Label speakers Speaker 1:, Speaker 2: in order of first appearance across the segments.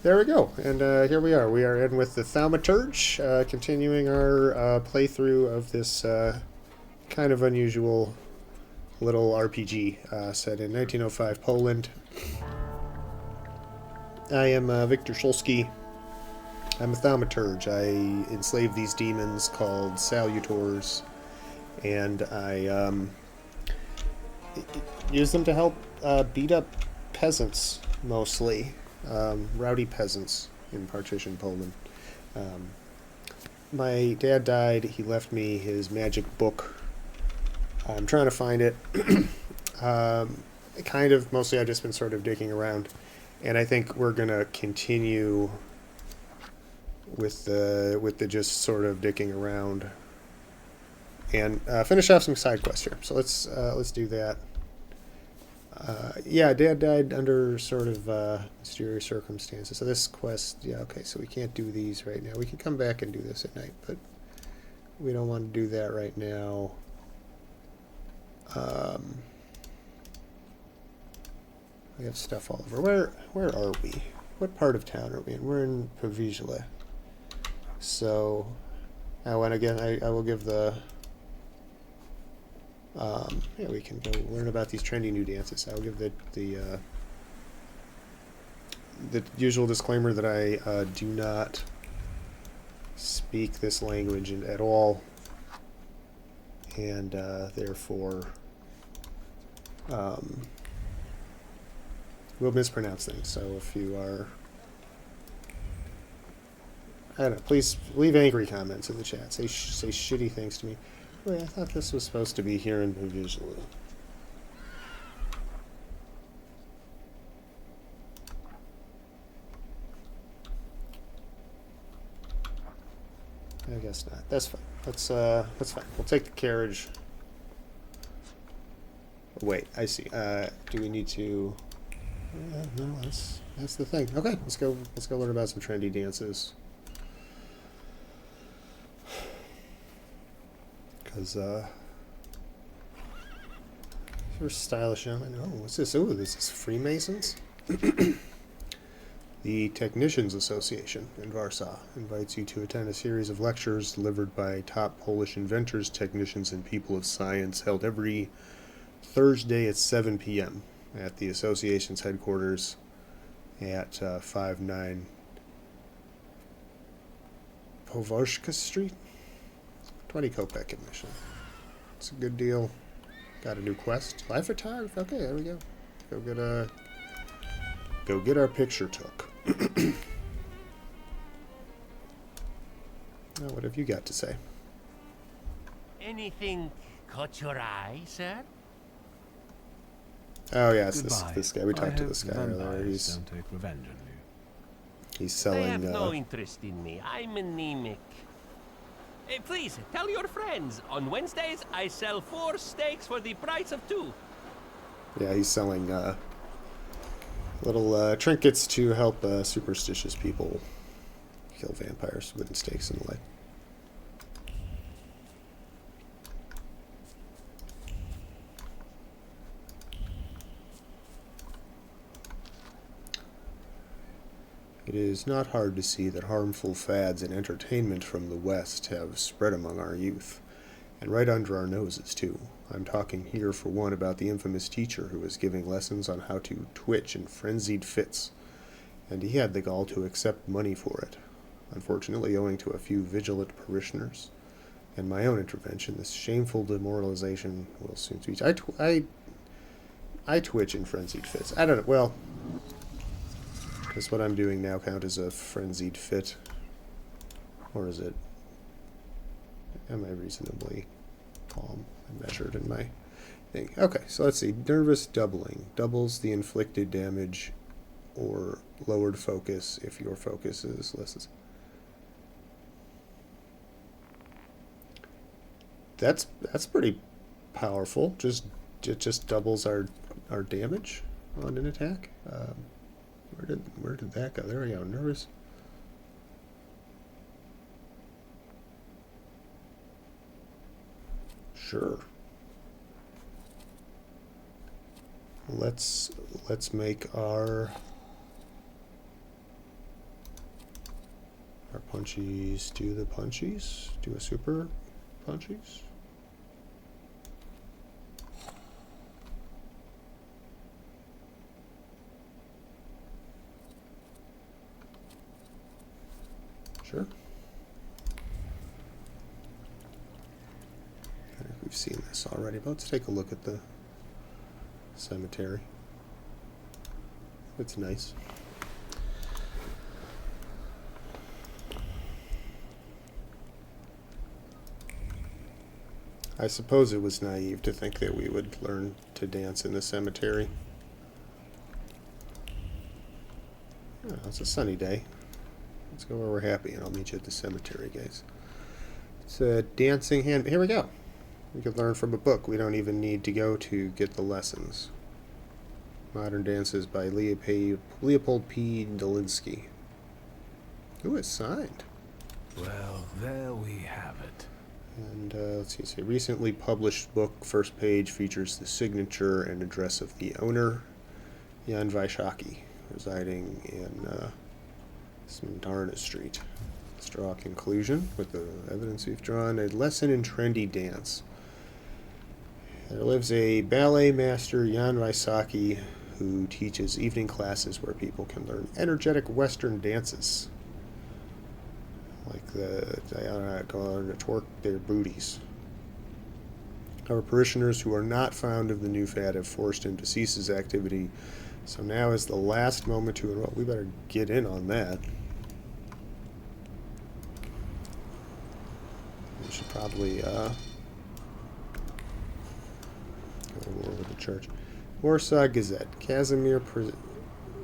Speaker 1: There we go. And here we are. We are in with the Thaumaturge, continuing our playthrough of this kind of unusual little RPG set in 1905 Poland. I am Victor Shulsky. I'm a Thaumaturge. I enslave these demons called Salutors, and I use them to help beat up peasants, mostly. Rowdy peasants in partition Poland. My dad died. He left me his magic book. I'm trying to find it. Kind of, mostly I've just been sort of digging around. And I think we're going to continue with the just sort of digging around and finish off some side quests here. So let's do that. Yeah, Dad died under sort of mysterious circumstances. So this quest, yeah, okay, so we can't do these right now. We can come back and do this at night, but we don't want to do that right now. We have stuff all over. Where are we? What part of town are we in? We're in Pavizhle. So, and again, I will give the... yeah, we can go learn about these trendy new dances. I'll give the usual disclaimer that I do not speak this language at all, and therefore will mispronounce things. So if you are, I don't know, please leave angry comments in the chat. Say shitty things to me. Wait, I thought this was supposed to be here in Pavizhle. I guess not. That's fine. That's fine. We'll take the carriage. Wait, I see. Do we need to? No, that's the thing. Okay, let's go learn about some trendy dances. Because you're stylish young. Oh, what's this? Oh, this is Freemasons. The Technicians Association in Warsaw invites you to attend a series of lectures delivered by top Polish inventors, technicians, and people of science, held every Thursday at 7 p.m. at the association's headquarters at 59 Povarska Street. 20 Kopeck admission. It's a good deal. Got a new quest. Live photography. Okay, there we go. Go get our picture took. Now, what have you got to say?
Speaker 2: Anything caught your eye, sir?
Speaker 1: Oh yes, this guy. We talked to this guy earlier.
Speaker 3: Don't take revenge on you.
Speaker 1: He's
Speaker 2: They
Speaker 1: selling.
Speaker 2: have no interest in me. I'm anemic. Please, tell your friends. On Wednesdays, I sell 4 steaks for the price of 2.
Speaker 1: Yeah, he's selling little trinkets to help superstitious people kill vampires, wooden stakes, and the like. It is not hard to see that harmful fads and entertainment from the West have spread among our youth, and right under our noses, too. I'm talking here, for one, about the infamous teacher who was giving lessons on how to twitch in frenzied fits, and he had the gall to accept money for it. Unfortunately, owing to a few vigilant parishioners and my own intervention, this shameful demoralization will soon cease. I twitch in frenzied fits. I don't know. Well, does what I'm doing now count as a frenzied fit? Or is it... Am I reasonably calm and measured in my thing? Okay, so let's see. Nervous doubling. Doubles the inflicted damage or lowered focus if your focus is less. That's pretty powerful. It just doubles our damage on an attack. Where did that go? There we go. Nervous. Sure. Let's make our Punchies do the punchies. Do a super punchies. Sure. I think we've seen this already, but let's take a look at the cemetery. It's nice. I suppose it was naive to think that we would learn to dance in the cemetery. Oh, it's a sunny day. Let's go where we're happy, and I'll meet you at the cemetery, guys. It's a dancing hand. Here we go. We could learn from a book. We don't even need to go to get the lessons. Modern Dances by Leopold P. Dolinsky. Ooh, it's signed.
Speaker 3: Well, there we have it.
Speaker 1: And let's see, it's a recently published book. First page features the signature and address of the owner, Jan Vaishaki, residing in Smentarna Street. Let's draw a conclusion with the evidence we've drawn. A lesson in trendy dance. There lives a ballet master, Jan Vaishaki, who teaches evening classes where people can learn energetic Western dances. Like going to twerk their booties. Our parishioners who are not fond of the new fad have forced him to cease his activity. So now is the last moment to enroll. We better get in on that. We should probably go over the church. Warsaw Gazette. Kazimir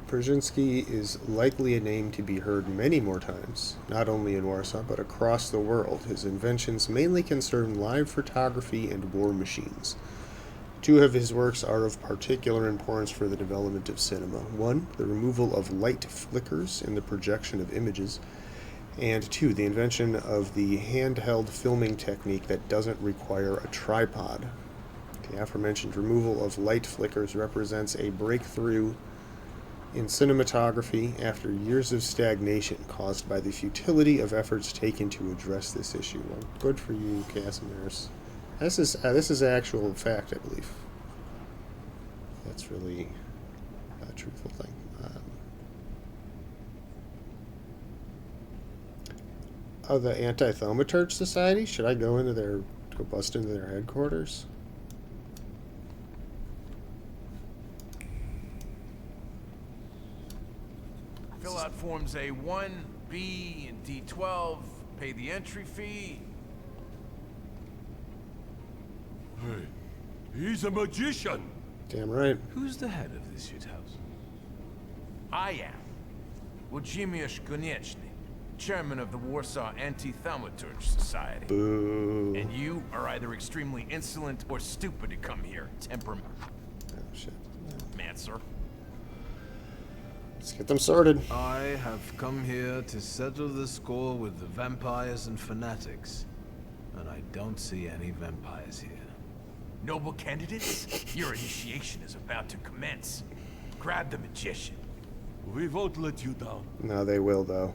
Speaker 1: Przynski is likely a name to be heard many more times, not only in Warsaw, but across the world. His inventions mainly concern live photography and war machines. Two of his works are of particular importance for the development of cinema. One, the removal of light flickers in the projection of images, and two, the invention of the handheld filming technique that doesn't require a tripod. The aforementioned removal of light flickers represents a breakthrough in cinematography after years of stagnation caused by the futility of efforts taken to address this issue. Well, good for you, Casimirs. This is actual fact, I believe. That's really a truthful thing. The Anti-Thaumaturge Society? Should I go bust into their headquarters?
Speaker 4: Fill out forms A1, B, and D12. Pay the entry fee.
Speaker 5: Hey, he's a magician.
Speaker 1: Damn right.
Speaker 3: Who's the head of this shit house?
Speaker 4: I am Włodzimierz Konieczny, chairman of the Warsaw Anti-Thaumaturge Society.
Speaker 1: Boo.
Speaker 4: And you are either extremely insolent or stupid to come here, temperament.
Speaker 1: Oh, shit.
Speaker 4: Mancer.
Speaker 1: Let's get them sorted.
Speaker 3: I have come here to settle the score with the vampires and fanatics. And I don't see any vampires here.
Speaker 4: Noble candidates, your initiation is about to commence. Grab the magician.
Speaker 5: We won't let you down.
Speaker 1: No, they will, though.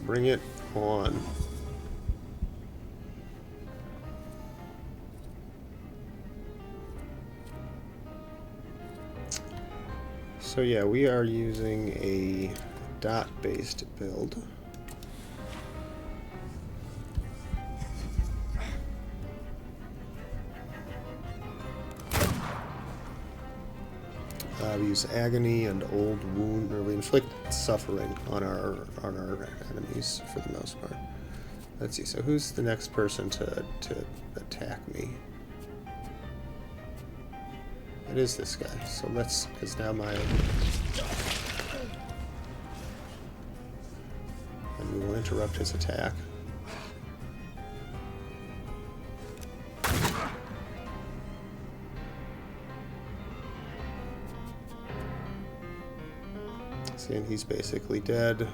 Speaker 1: Bring it on. So yeah, we are using a dot-based build. We use agony and old wound, or we inflict suffering on our enemies for the most part. Let's see. So who's the next person to attack me? It is this guy. So let's, because now my, and we will interrupt his attack. And he's basically dead.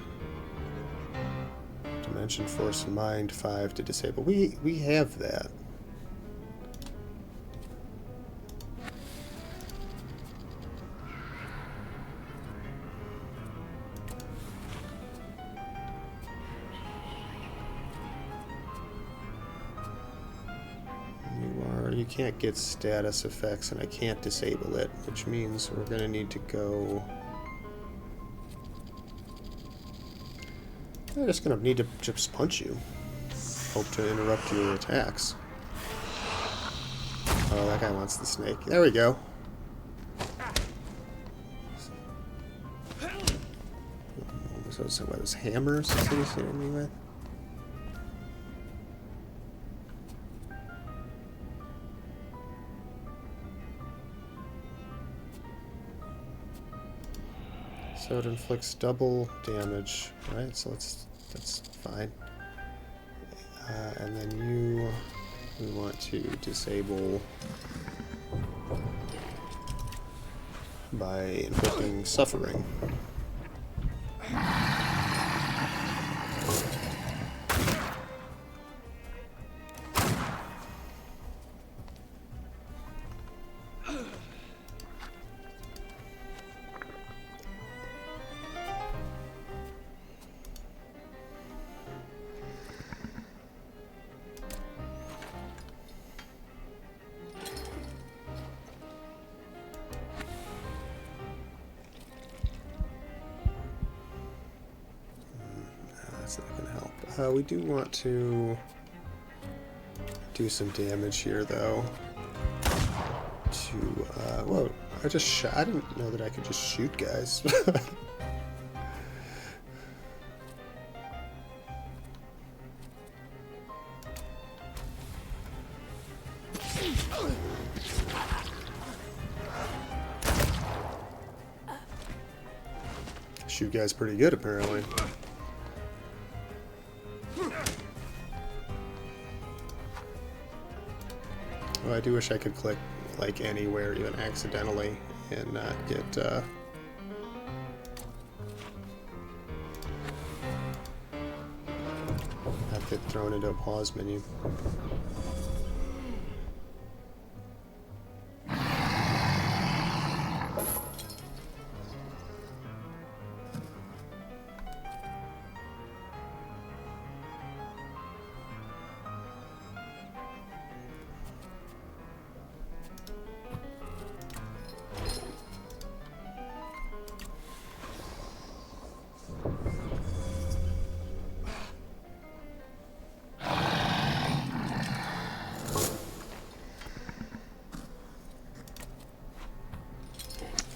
Speaker 1: Dimension Force Mind 5 to disable. We have that. you can't get status effects, and I can't disable it, which means we're going to need to go... I'm just going to need to just punch you. Hope to interrupt your attacks. Oh, that guy wants the snake. There we go. So what, those hammers that he's hitting me with? So it inflicts double damage, right? So that's fine. And then we want to disable by inflicting suffering. That's not going to help. We do want to do some damage here, though. To, whoa, I just shot. I didn't know that I could just shoot guys. Shoot guys pretty good, apparently. Well, I do wish I could click, like, anywhere, even accidentally, and not get, thrown into a pause menu.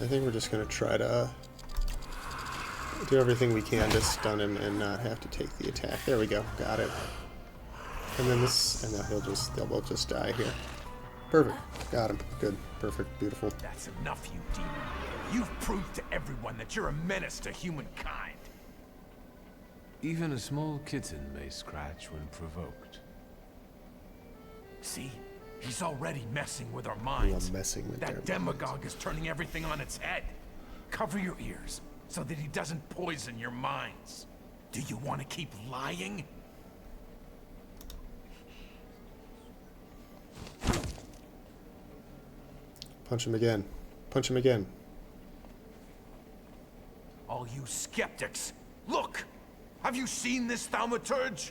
Speaker 1: I think we're just going to try to do everything we can to stun him and not have to take the attack. There we go. Got it. And then this, and then they'll both just die here. Perfect. Got him. Good. Perfect. Beautiful.
Speaker 4: That's enough, you demon. You've proved to everyone that you're a menace to humankind.
Speaker 3: Even a small kitten may scratch when provoked.
Speaker 4: See? He's already messing with our
Speaker 1: You
Speaker 4: minds.
Speaker 1: are messing with their
Speaker 4: That demagogue is turning everything on its head. Cover your ears so that he doesn't poison your minds. Do you want to keep lying?
Speaker 1: Punch him again. Punch him again.
Speaker 4: All you skeptics, look! Have you seen this Thaumaturge?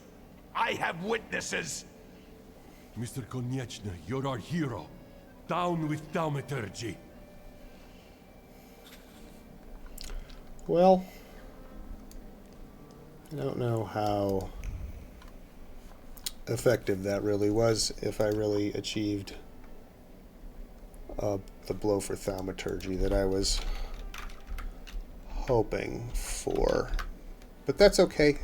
Speaker 4: I have witnesses.
Speaker 5: Mr. Konieczny, you're our hero. Down with Thaumaturge.
Speaker 1: Well, I don't know how effective that really was, if I really achieved the blow for Thaumaturge that I was hoping for. But that's okay.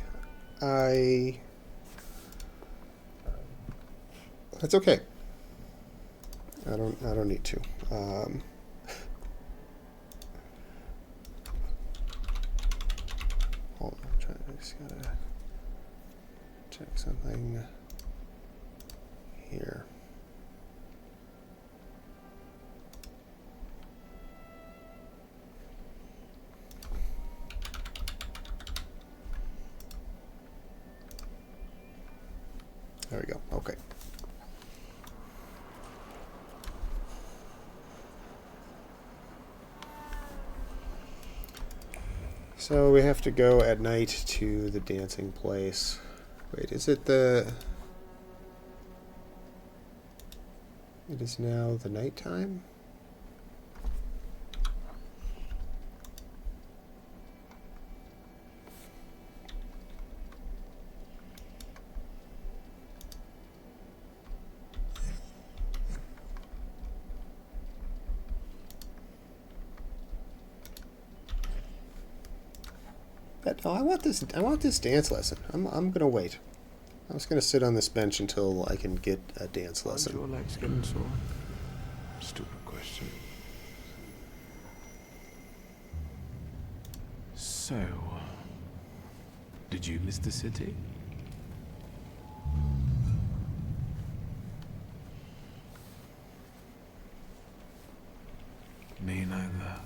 Speaker 1: That's okay. I don't need to. Hold on, I just gotta check something here. There we go. Okay. So we have to go at night to the dancing place. Wait, is it the... It is now the nighttime. No, I want this. I want this dance lesson. I'm gonna wait. I'm just gonna sit on this bench until I can get a dance
Speaker 3: Aren't
Speaker 1: lesson.
Speaker 3: your legs getting sore? Stupid question. So, did you miss the city? Me neither.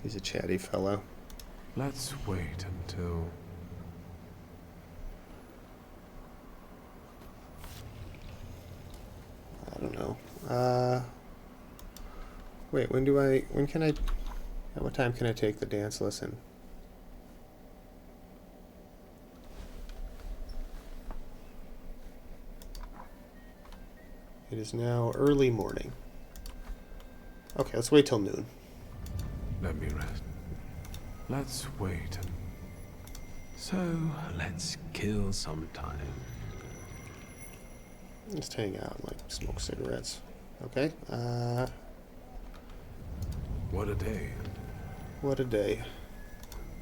Speaker 1: He's a chatty fellow.
Speaker 3: Let's wait until...
Speaker 1: I don't know. Wait, when can I, at what time can I take the dance lesson? It is now early morning. Okay, let's wait till noon.
Speaker 3: Let me rest. Let's wait and... So, let's kill some time.
Speaker 1: Just hang out and, like, smoke cigarettes. Okay,
Speaker 3: What a day.
Speaker 1: what a day.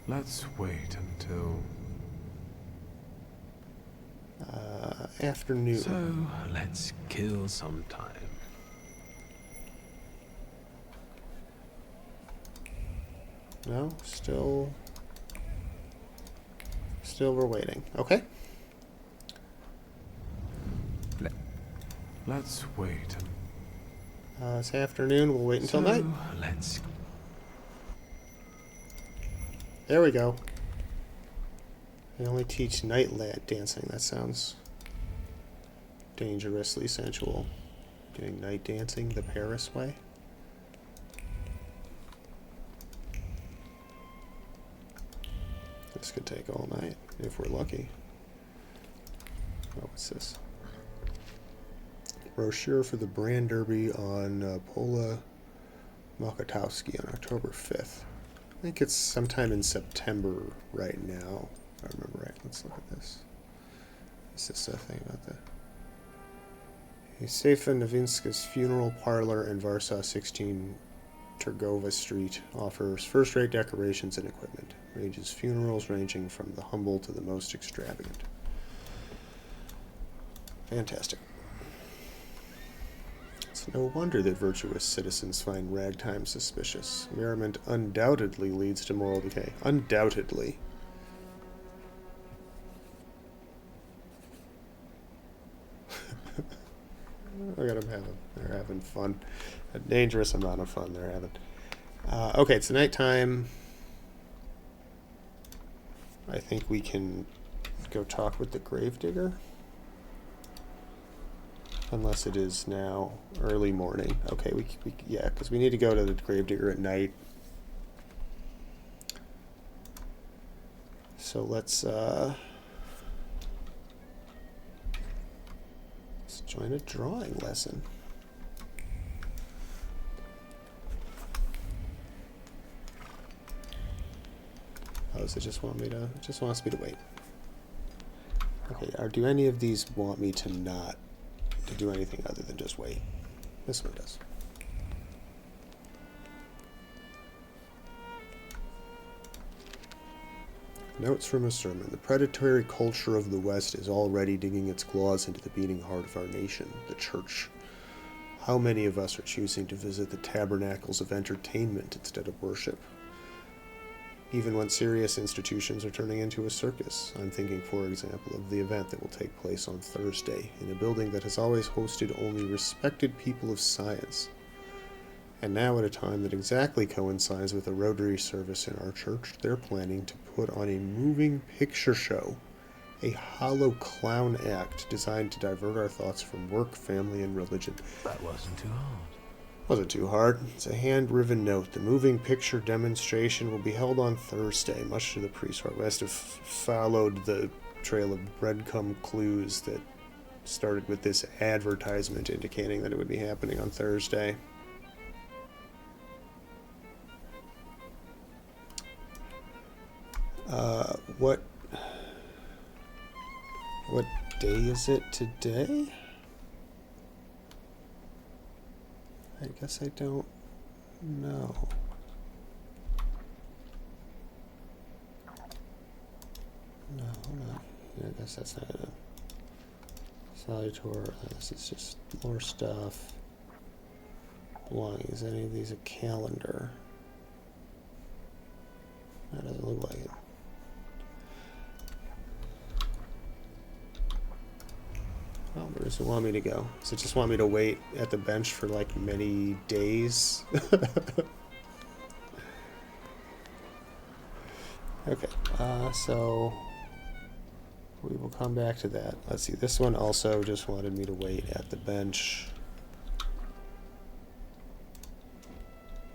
Speaker 3: Let's wait until...
Speaker 1: Afternoon.
Speaker 3: So, let's kill some time.
Speaker 1: No, still we're waiting. Okay.
Speaker 3: Let's wait.
Speaker 1: It's afternoon. We'll wait until night.
Speaker 3: Let's...
Speaker 1: There we go. They only teach night dancing. That sounds dangerously sensual. Doing night dancing the Paris way. This could take all night, if we're lucky. Oh, what's this? Brochure for the Brand Derby on Pola Mokotowski on October 5th. I think it's sometime in September right now, if I remember right. Let's look at this. Is this a thing about that? Josefa Nowinska's funeral parlor in Warsaw 16 Turgova Street offers first-rate decorations and equipment. Ranges funerals ranging from the humble to the most extravagant. Fantastic. It's no wonder that virtuous citizens find ragtime suspicious. Merriment undoubtedly leads to moral decay. Undoubtedly. Look at them they're having fun. A dangerous amount of fun they're having. Okay, it's nighttime. I think we can go talk with the gravedigger. Unless it is now early morning. Okay, yeah, because we need to go to the gravedigger at night. So let's join a drawing lesson. Oh, does it just want me to? It just wants me to wait. Okay, do any of these want me to not to do anything other than just wait? This one does. Notes from a sermon. The predatory culture of the West is already digging its claws into the beating heart of our nation, the church. How many of us are choosing to visit the tabernacles of entertainment instead of worship? Even when serious institutions are turning into a circus. I'm thinking, for example, of the event that will take place on Thursday in a building that has always hosted only respected people of science. And now, at a time that exactly coincides with a Rotary service in our church, they're planning to put on a moving picture show, a hollow clown act designed to divert our thoughts from work, family, and religion.
Speaker 3: That wasn't too hard.
Speaker 1: Wasn't too hard. It's a hand-riven note. The moving picture demonstration will be held on Thursday, much to the priest's heart. We must have followed the trail of breadcrumb clues that started with this advertisement indicating that it would be happening on Thursday. What day is it today? I guess I don't know. No, hold on. I guess that's not it. Salutor. This is just more stuff. Belongings. Any of these a calendar? That doesn't look like it. Well, where does it want me to go? Does it just want me to wait at the bench for like many days? Okay, so we will come back to that. Let's see, this one also just wanted me to wait at the bench.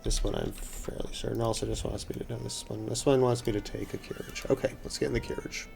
Speaker 1: This one I'm fairly certain also just wants me to know this one. This one wants me to take a carriage. Okay, let's get in the carriage.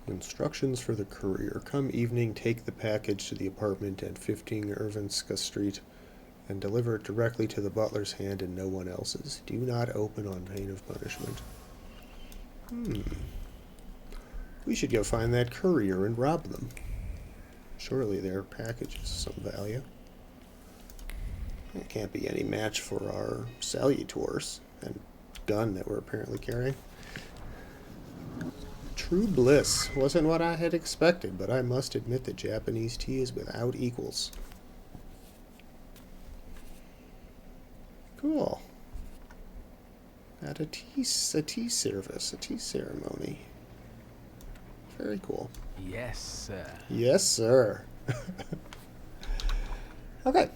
Speaker 1: Instructions for the courier. Come evening, take the package to the apartment at 15 Irvinska Street and deliver it directly to the butler's hand and no one else's. Do not open on pain of punishment. We should go find that courier and rob them. Surely their package is some value. It can't be any match for our Salutors and gun that we're apparently carrying. True bliss. Wasn't what I had expected, but I must admit that Japanese tea is without equals. Cool. At a tea service, a tea ceremony. Very cool.
Speaker 3: Yes, sir.
Speaker 1: Yes, sir. Okay.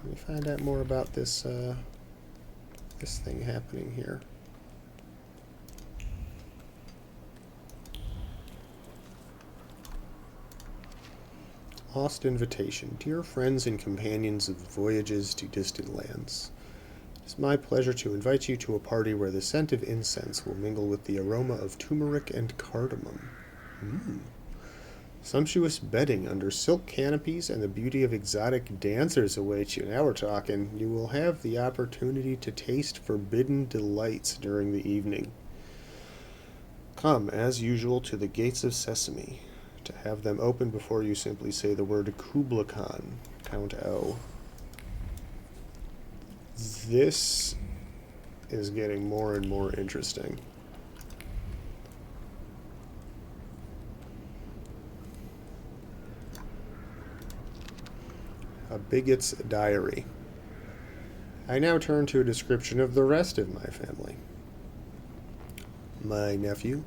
Speaker 1: Let me find out more about this this thing happening here. Lost invitation. Dear friends and companions of voyages to distant lands. It is my pleasure to invite you to a party where the scent of incense will mingle with the aroma of turmeric and cardamom. Sumptuous bedding under silk canopies and the beauty of exotic dancers await you. Now we're talking. You will have the opportunity to taste forbidden delights during the evening. Come, as usual, to the gates of Sesame. To have them open before you, simply say the word Kubla Khan. Count O. This is getting more and more interesting. A Bigot's Diary. I now turn to a description of the rest of my family. My nephew,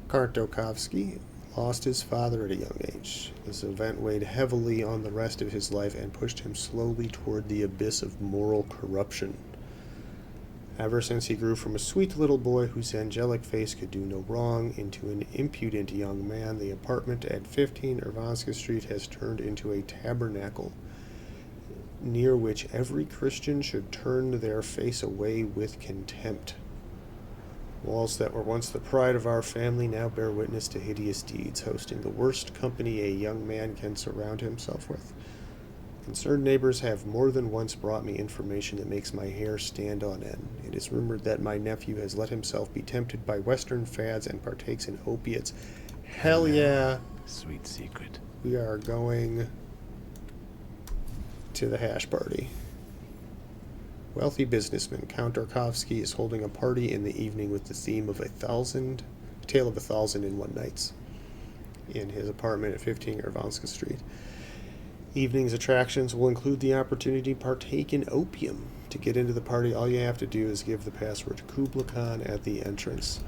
Speaker 1: Kartokovsky, lost his father at a young age. This event weighed heavily on the rest of his life and pushed him slowly toward the abyss of moral corruption. Ever since he grew from a sweet little boy whose angelic face could do no wrong into an impudent young man, the apartment at 15 Irvanska Street has turned into a tabernacle near which every Christian should turn their face away with contempt. Walls that were once the pride of our family now bear witness to hideous deeds, hosting the worst company a young man can surround himself with. Concerned neighbors have more than once brought me information that makes my hair stand on end. It is rumored that my nephew has let himself be tempted by Western fads and partakes in opiates. Hell yeah.
Speaker 3: Sweet secret.
Speaker 1: We are going to the hash party. Wealthy businessman Count Tarkovsky is holding a party in the evening with the theme of A Tale of a Thousand and One Nights in his apartment at 15 Irvanska Street. Evening's attractions will include the opportunity to partake in opium. To get into the party, all you have to do is give the password to Kubla Khan at the entrance.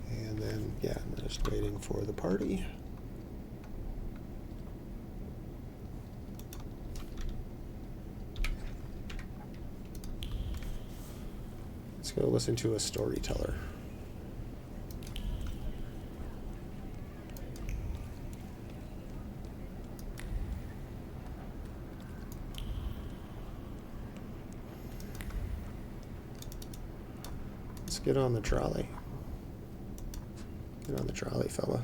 Speaker 1: And then, yeah, I'm just waiting for the party. Let's go listen to a storyteller. Let's get on the trolley. Get on the trolley, fella.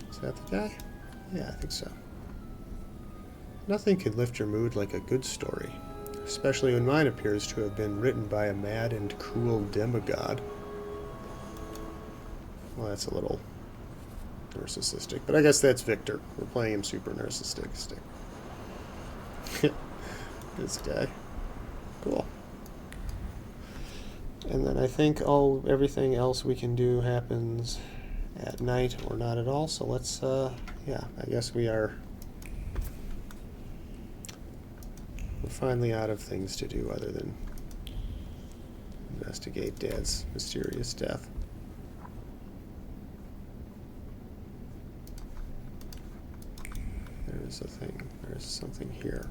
Speaker 1: Is that the guy? Yeah, I think so. Nothing can lift your mood like a good story, especially when mine appears to have been written by a mad and cruel demigod. Well, that's a little narcissistic, but I guess that's Victor. We're playing him super narcissistic. This guy. Cool. And then I think everything else we can do happens at night or not at all. So let's, yeah, I guess we're finally out of things to do other than investigate Dad's mysterious death. There's a thing. There's something here.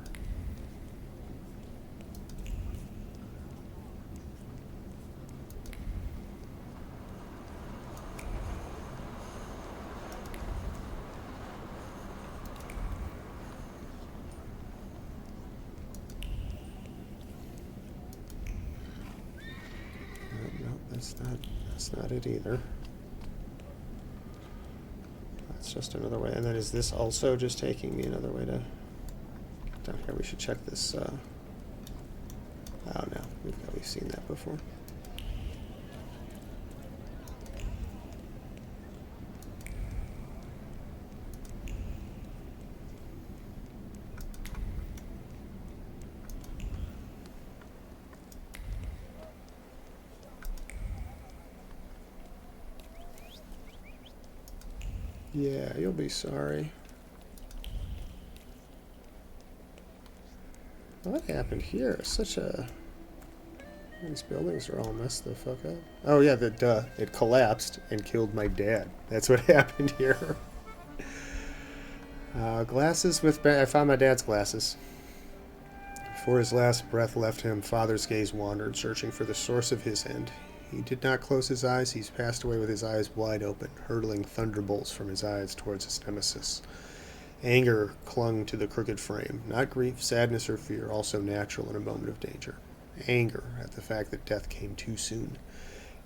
Speaker 1: That's not it either. That's just another way. And then is this also just taking me another way to get down here? We should check this. Oh no, we've seen that before. Yeah, you'll be sorry. What happened here? These buildings are all messed the fuck up. Oh yeah, it collapsed and killed my dad. That's what happened here. Glasses I found my dad's glasses. Before his last breath left him, Father's gaze wandered, searching for the source of his end. He did not close his eyes. He's passed away with his eyes wide open, hurtling thunderbolts from his eyes towards his nemesis. Anger clung to the crooked frame. Not grief, sadness, or fear, also natural in a moment of danger. Anger at the fact that death came too soon.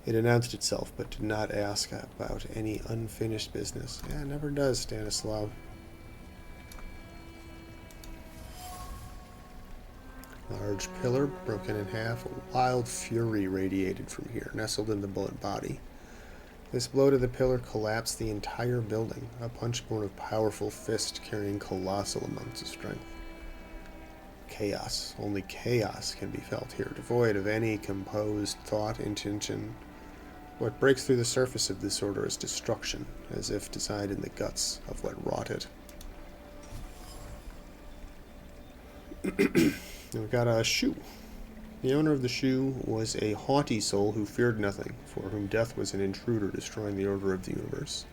Speaker 1: It announced itself, but did not ask about any unfinished business. Yeah, it never does, Stanislav. Large pillar, broken in half, a wild fury radiated from here, nestled in the bullet body. This blow to the pillar collapsed the entire building, a punch born of powerful fist carrying colossal amounts of strength. Chaos. Only chaos can be felt here, devoid of any composed thought, intention. What breaks through the surface of this order is destruction, as if designed in the guts of what wrought it. And we got a shoe. The owner of the shoe was a haughty soul who feared nothing, for whom death was an intruder destroying the order of the universe.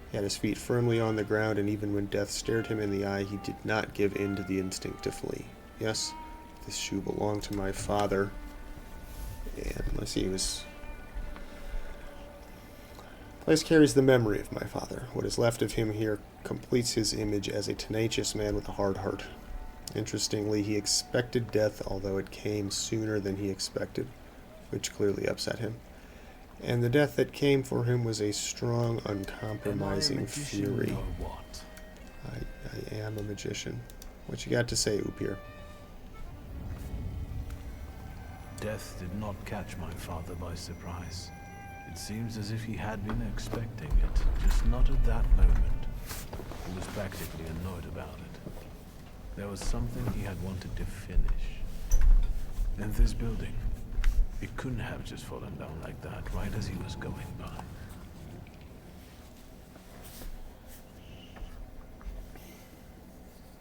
Speaker 1: He had his feet firmly on the ground, and even when death stared him in the eye, he did not give in to the instinct to flee. Yes, this shoe belonged to my father, and let's see, the place carries the memory of my father. What is left of him here completes his image as a tenacious man with a hard heart. Interestingly, he expected death, although it came sooner than he expected, which clearly upset him. And the death that came for him was a strong, uncompromising fury.
Speaker 3: Or what?
Speaker 1: I am a magician. What you got to say, Upir?
Speaker 3: Death did not catch my father by surprise. It seems as if he had been expecting it, just not at that moment. He was practically annoyed about it. There was something he had wanted to finish. And this building, it couldn't have just fallen down like that, right as he was going by.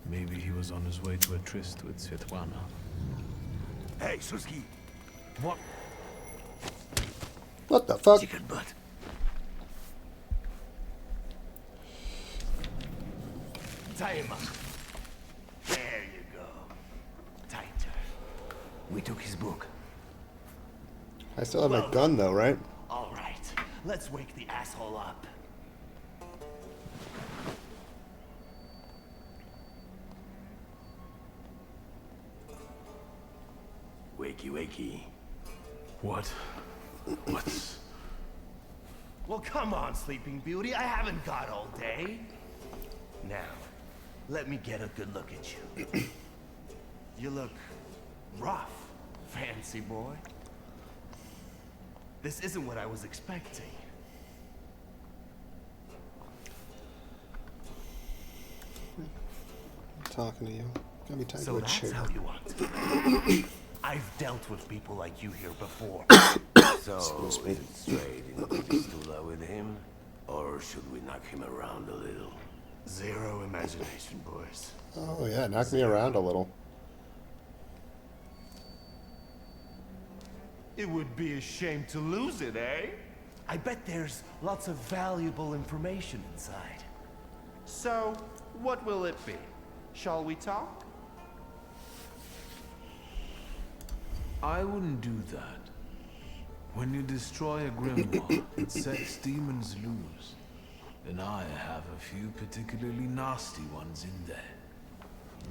Speaker 3: Maybe he was on his way to a tryst with Svetlana.
Speaker 4: Hey, Suski.
Speaker 3: What?
Speaker 1: What the fuck?
Speaker 4: Chicken butt. Tie him up. There you go. Tighter. We took his book.
Speaker 1: I still have my gun, though, right?
Speaker 4: All right. Let's wake the asshole up. Wakey, wakey.
Speaker 3: What? What's...
Speaker 4: Well, come on, Sleeping Beauty. I haven't got all day. Now, let me get a good look at you. You look rough, fancy boy. This isn't what I was expecting.
Speaker 1: I'm talking to you. Got me tied
Speaker 4: So
Speaker 1: to a
Speaker 4: that's
Speaker 1: chair.
Speaker 4: how you want it. I've dealt with people like you here before.
Speaker 6: So, is it straight into Vistula with him? Or should we knock him around a little?
Speaker 4: Zero imagination, boys.
Speaker 1: Oh yeah, knock me around a little.
Speaker 4: It would be a shame to lose it, eh? I bet there's lots of valuable information inside. So, what will it be? Shall we talk?
Speaker 3: I wouldn't do that. When you destroy a grimoire, it sets demons loose. And I have a few particularly nasty ones in there.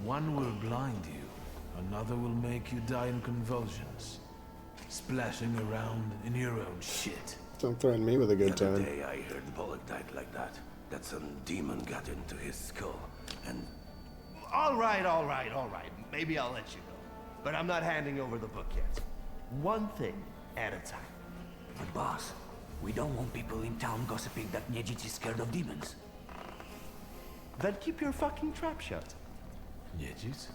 Speaker 3: One will blind you, another will make you die in convulsions. Splashing around in your own shit.
Speaker 1: Don't threaten me with a
Speaker 6: The
Speaker 1: good
Speaker 6: other
Speaker 1: time.
Speaker 6: day I heard Bullock died like that. That some demon got into his skull. And
Speaker 4: All right. Maybe I'll let you go. But I'm not handing over the book yet. One thing at a time.
Speaker 7: But boss, we don't want people in town gossiping that Niedzic is scared of demons.
Speaker 4: Then keep your fucking trap shut.
Speaker 3: Niedzic?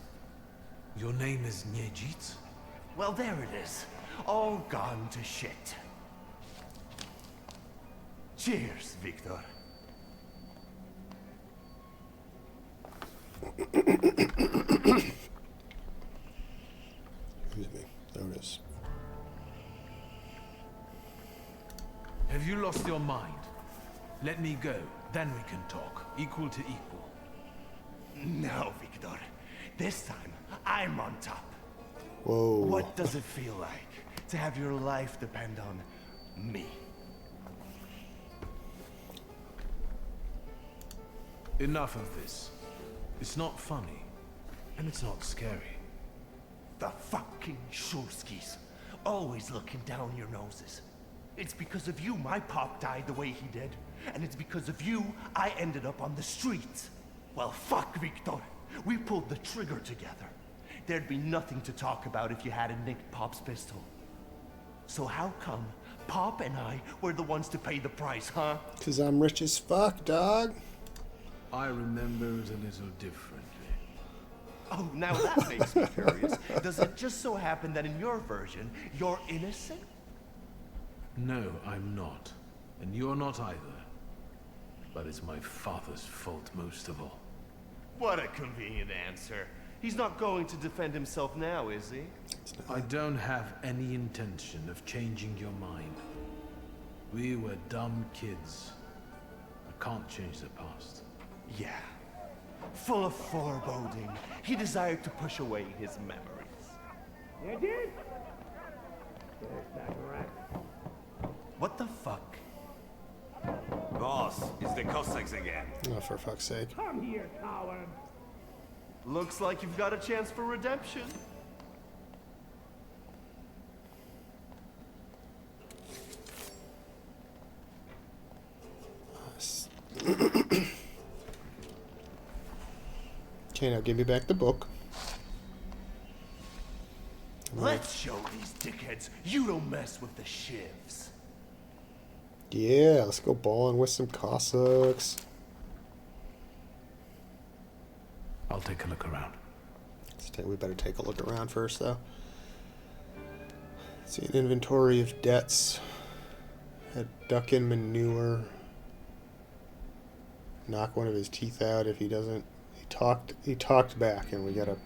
Speaker 3: Your name is Niedzic?
Speaker 4: Well, there it is. All gone to shit. Cheers, Victor.
Speaker 1: Excuse me. There it is.
Speaker 3: Have you lost your mind? Let me go, then we can talk, equal to equal.
Speaker 4: No, Victor. This time, I'm on top.
Speaker 1: Whoa.
Speaker 4: What does it feel like to have your life depend on me?
Speaker 3: Enough of this. It's not funny, and it's not scary.
Speaker 4: The fucking Shurskis. Always looking down your noses. It's because of you my pop died the way he did. And it's because of you I ended up on the streets. Well, fuck, Victor. We pulled the trigger together. There'd be nothing to talk about if you hadn't nicked Pop's pistol. So how come Pop and I were the ones to pay the price, huh?
Speaker 1: 'Cause I'm rich as fuck, dog.
Speaker 3: I remember it a little differently.
Speaker 4: Oh, now that makes me curious. Does it just so happen that in your version, you're innocent?
Speaker 3: No, I'm not. And you're not either. But it's my father's fault most of all.
Speaker 4: What a convenient answer. He's not going to defend himself now, is he?
Speaker 3: I don't have any intention of changing your mind. We were dumb kids. I can't change the past.
Speaker 4: Yeah. Full of foreboding, he desired to push away his memories. You did? What the fuck?
Speaker 6: boss, it's the Cossacks again.
Speaker 1: Oh, for fuck's sake.
Speaker 8: Come here, coward.
Speaker 4: Looks like you've got a chance for redemption.
Speaker 1: Okay, now give me back the book.
Speaker 4: Let's show these dickheads you don't mess with the shivs.
Speaker 1: Yeah, let's go balling with some Cossacks.
Speaker 3: I'll take a look around.
Speaker 1: We better take a look around first, though. See an inventory of debts. Had duck in manure. Knock one of his teeth out if he doesn't. He talked back, and we gotta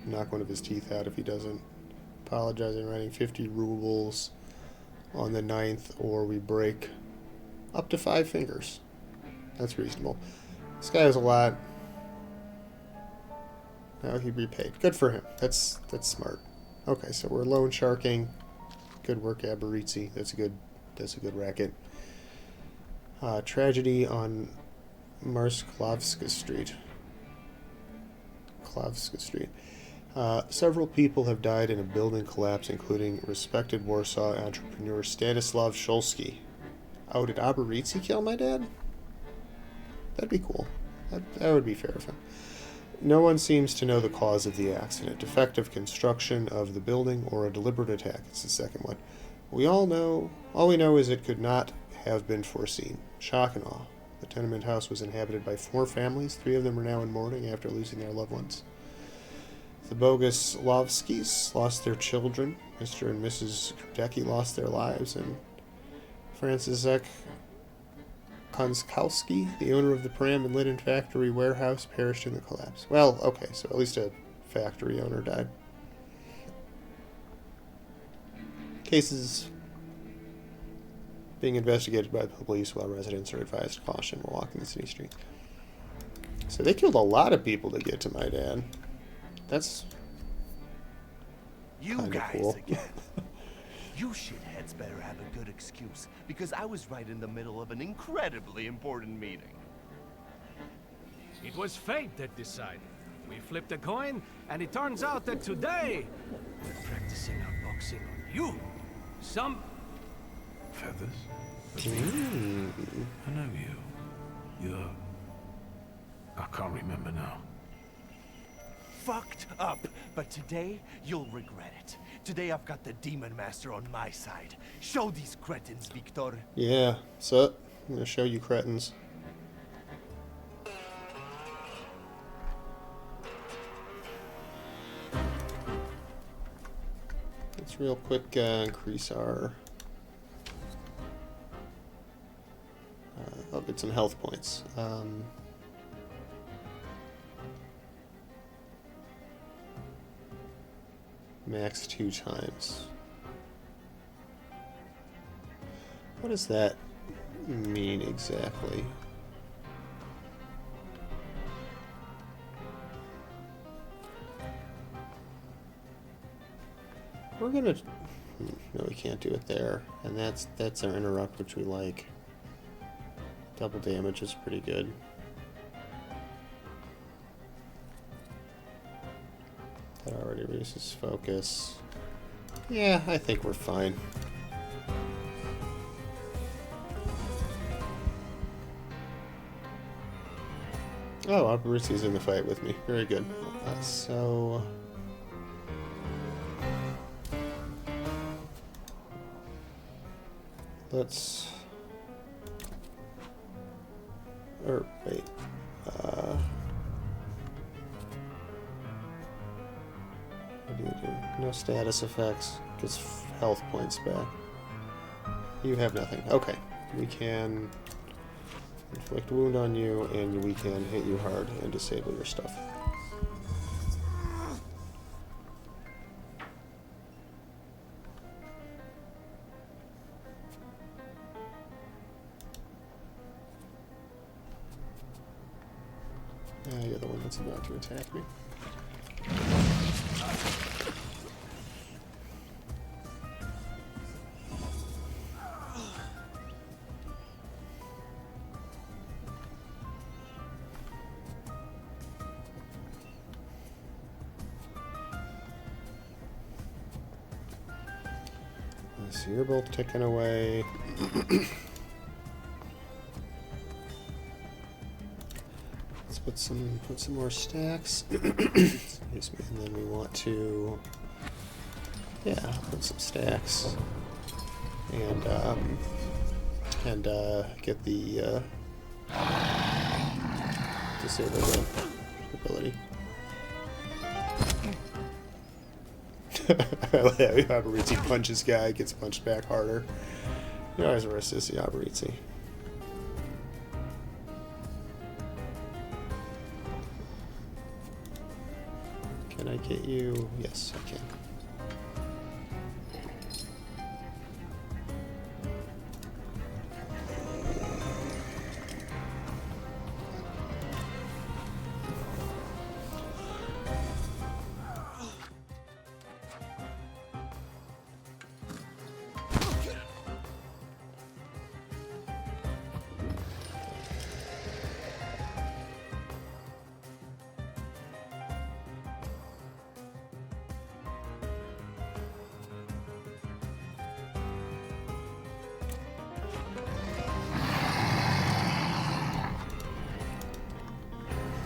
Speaker 1: knock one of his teeth out if he doesn't. Apologizing, writing 50 rubles on the 9th, or we break up to 5 fingers. That's reasonable. This guy has a lot. Now he repaid. Good for him. That's smart. Okay, so we're loan sharking. Good work, Aberrizzi. That's a good racket. Tragedy on Marsklavska Street. Several people have died in a building collapse, including respected Warsaw entrepreneur Stanislav Shulsky. Oh, did Aberrizzi kill my dad? That'd be cool. That would be fair of him. No one seems to know the cause of the accident. Defective construction of the building or a deliberate attack. It's the second one. All we know is it could not have been foreseen. Shock and awe. The tenement house was inhabited by 4 families. 3 of them are now in mourning after losing their loved ones. The Boguslavskis lost their children. Mr. and Mrs. Krudecki lost their lives, and Franciszek Konskowski, the owner of the Pram and Linen Factory warehouse, perished in the collapse. Well, okay, so at least a factory owner died. Cases being investigated by the police while residents are advised caution while walking the city streets. So they killed a lot of people to get to my dad. That's
Speaker 4: you
Speaker 1: kinda
Speaker 4: guys
Speaker 1: cool.
Speaker 4: again. You shitheads better have a good excuse, because I was right in the middle of an incredibly important meeting.
Speaker 8: It was fate that decided. We flipped a coin, and it turns out that today we're practicing our boxing on you. Some
Speaker 3: Feathers?
Speaker 1: Mm.
Speaker 3: I know you. You're... I can't remember now.
Speaker 4: Fucked up, but today you'll regret it. Today I've got the Demon Master on my side. Show these cretins, Victor.
Speaker 1: Yeah, so I'm gonna show you cretins. Let's real quick increase our... I'll get some health points. Max 2 times. What does that mean exactly? We're gonna... No, we can't do it there. And that's our interrupt, which we like. Double damage is pretty good. That already reduces focus. Yeah, I think we're fine. Oh, Aberrizzi's in the fight with me. Very good. So... let's... Or, wait. What do you do? No status effects. Gets health points back. You have nothing. Okay. We can inflict a wound on you, and we can hit you hard and disable your stuff. You're the one that's about to attack me. so you're both ticking away. Let's put some more stacks. Excuse me. And then we want to, yeah, put some stacks and get the disable the ability. Aberrizzi punches guy, gets punched back harder. You always resist the Aberrizzi. Can I get you? Yes, I can.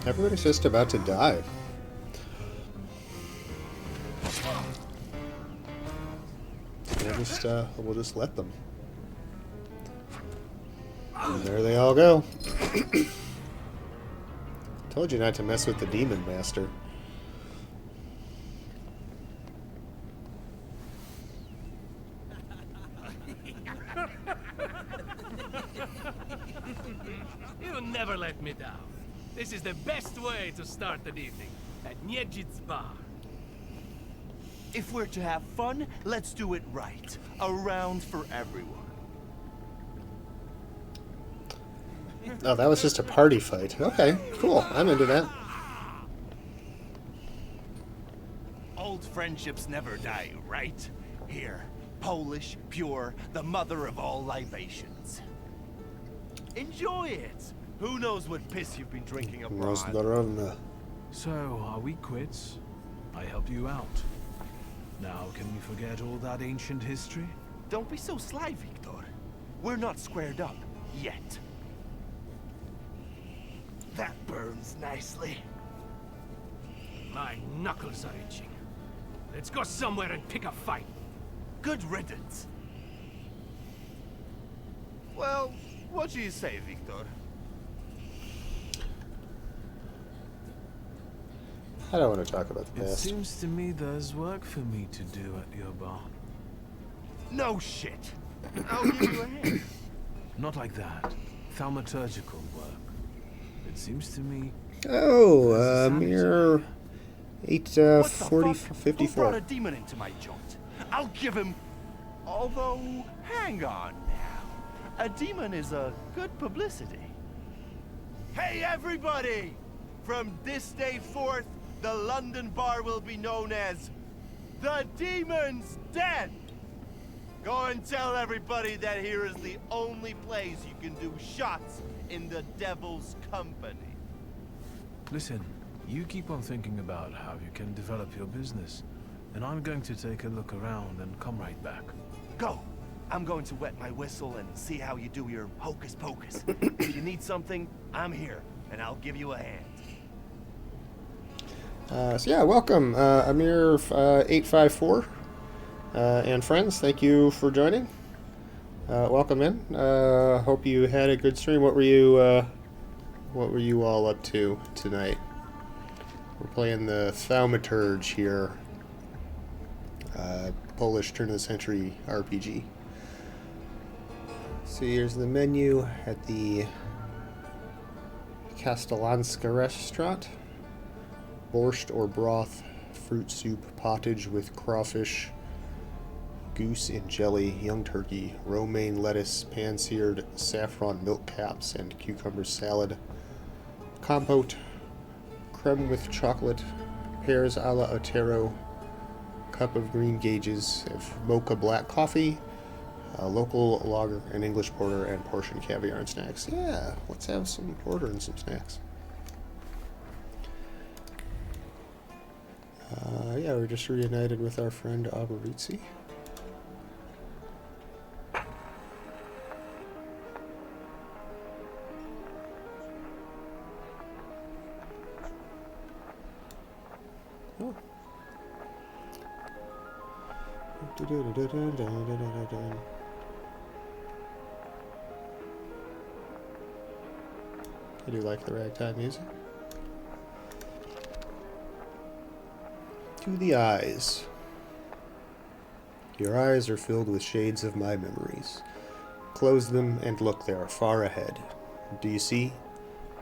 Speaker 1: Everybody's just about to die. We'll just let them. And there they all go. Told you not to mess with the Demon Master.
Speaker 8: You never let me down. This is the best way to start an evening at Niedzic's bar.
Speaker 4: If we're to have fun, let's do it right. A round for everyone.
Speaker 1: Oh, that was just a party fight. Okay, cool. I'm into that.
Speaker 4: Old friendships never die, right? Here, Polish, pure, the mother of all libations. Enjoy it! Who knows what piss you've been drinking abroad?
Speaker 3: So, are we quits? I help you out. Now, can we forget all that ancient history?
Speaker 4: Don't be so sly, Victor. We're not squared up, yet. That burns nicely.
Speaker 8: My knuckles are itching. Let's go somewhere and pick a fight.
Speaker 4: Good riddance. Well, what do you say, Victor?
Speaker 1: I don't want to talk about the
Speaker 3: It
Speaker 1: past.
Speaker 3: seems to me there's work for me to do at your bar.
Speaker 4: No shit. I'll give you a hand.
Speaker 3: Not like that. Thaumaturgical work. It seems to me...
Speaker 1: Oh, mere 840
Speaker 4: What the fuck? Who
Speaker 1: 54.
Speaker 4: brought a demon into my joint? I'll give him... Although, hang on now. A demon is a good publicity. Hey everybody! From this day forth, the London bar will be known as the Demon's Den. Go and tell everybody that here is the only place you can do shots in the devil's company.
Speaker 3: Listen, you keep on thinking about how you can develop your business, and I'm going to take a look around and come right back.
Speaker 4: Go. I'm going to wet my whistle and see how you do your hocus pocus. If you need something, I'm here, and I'll give you a hand.
Speaker 1: So yeah, welcome, Amir 854 and friends. Thank you for joining. Welcome in. Hope you had a good stream. What were you all up to tonight? We're playing the Thaumaturge here, Polish turn of the century RPG. So here's the menu at the Castellanska restaurant. Borscht or broth, fruit soup, pottage with crawfish, goose in jelly, young turkey, romaine lettuce, pan-seared saffron milk caps, and cucumber salad, compote, creme with chocolate, pears a la Otero, cup of green gages, mocha black coffee, local lager, an English porter, and portion caviar and snacks. Yeah, let's have some porter and some snacks. Yeah, we're just reunited with our friend Aberrizzi. I do like the ragtime music. To the eyes. Your eyes are filled with shades of my memories. Close them and look, they are far ahead. Do you see?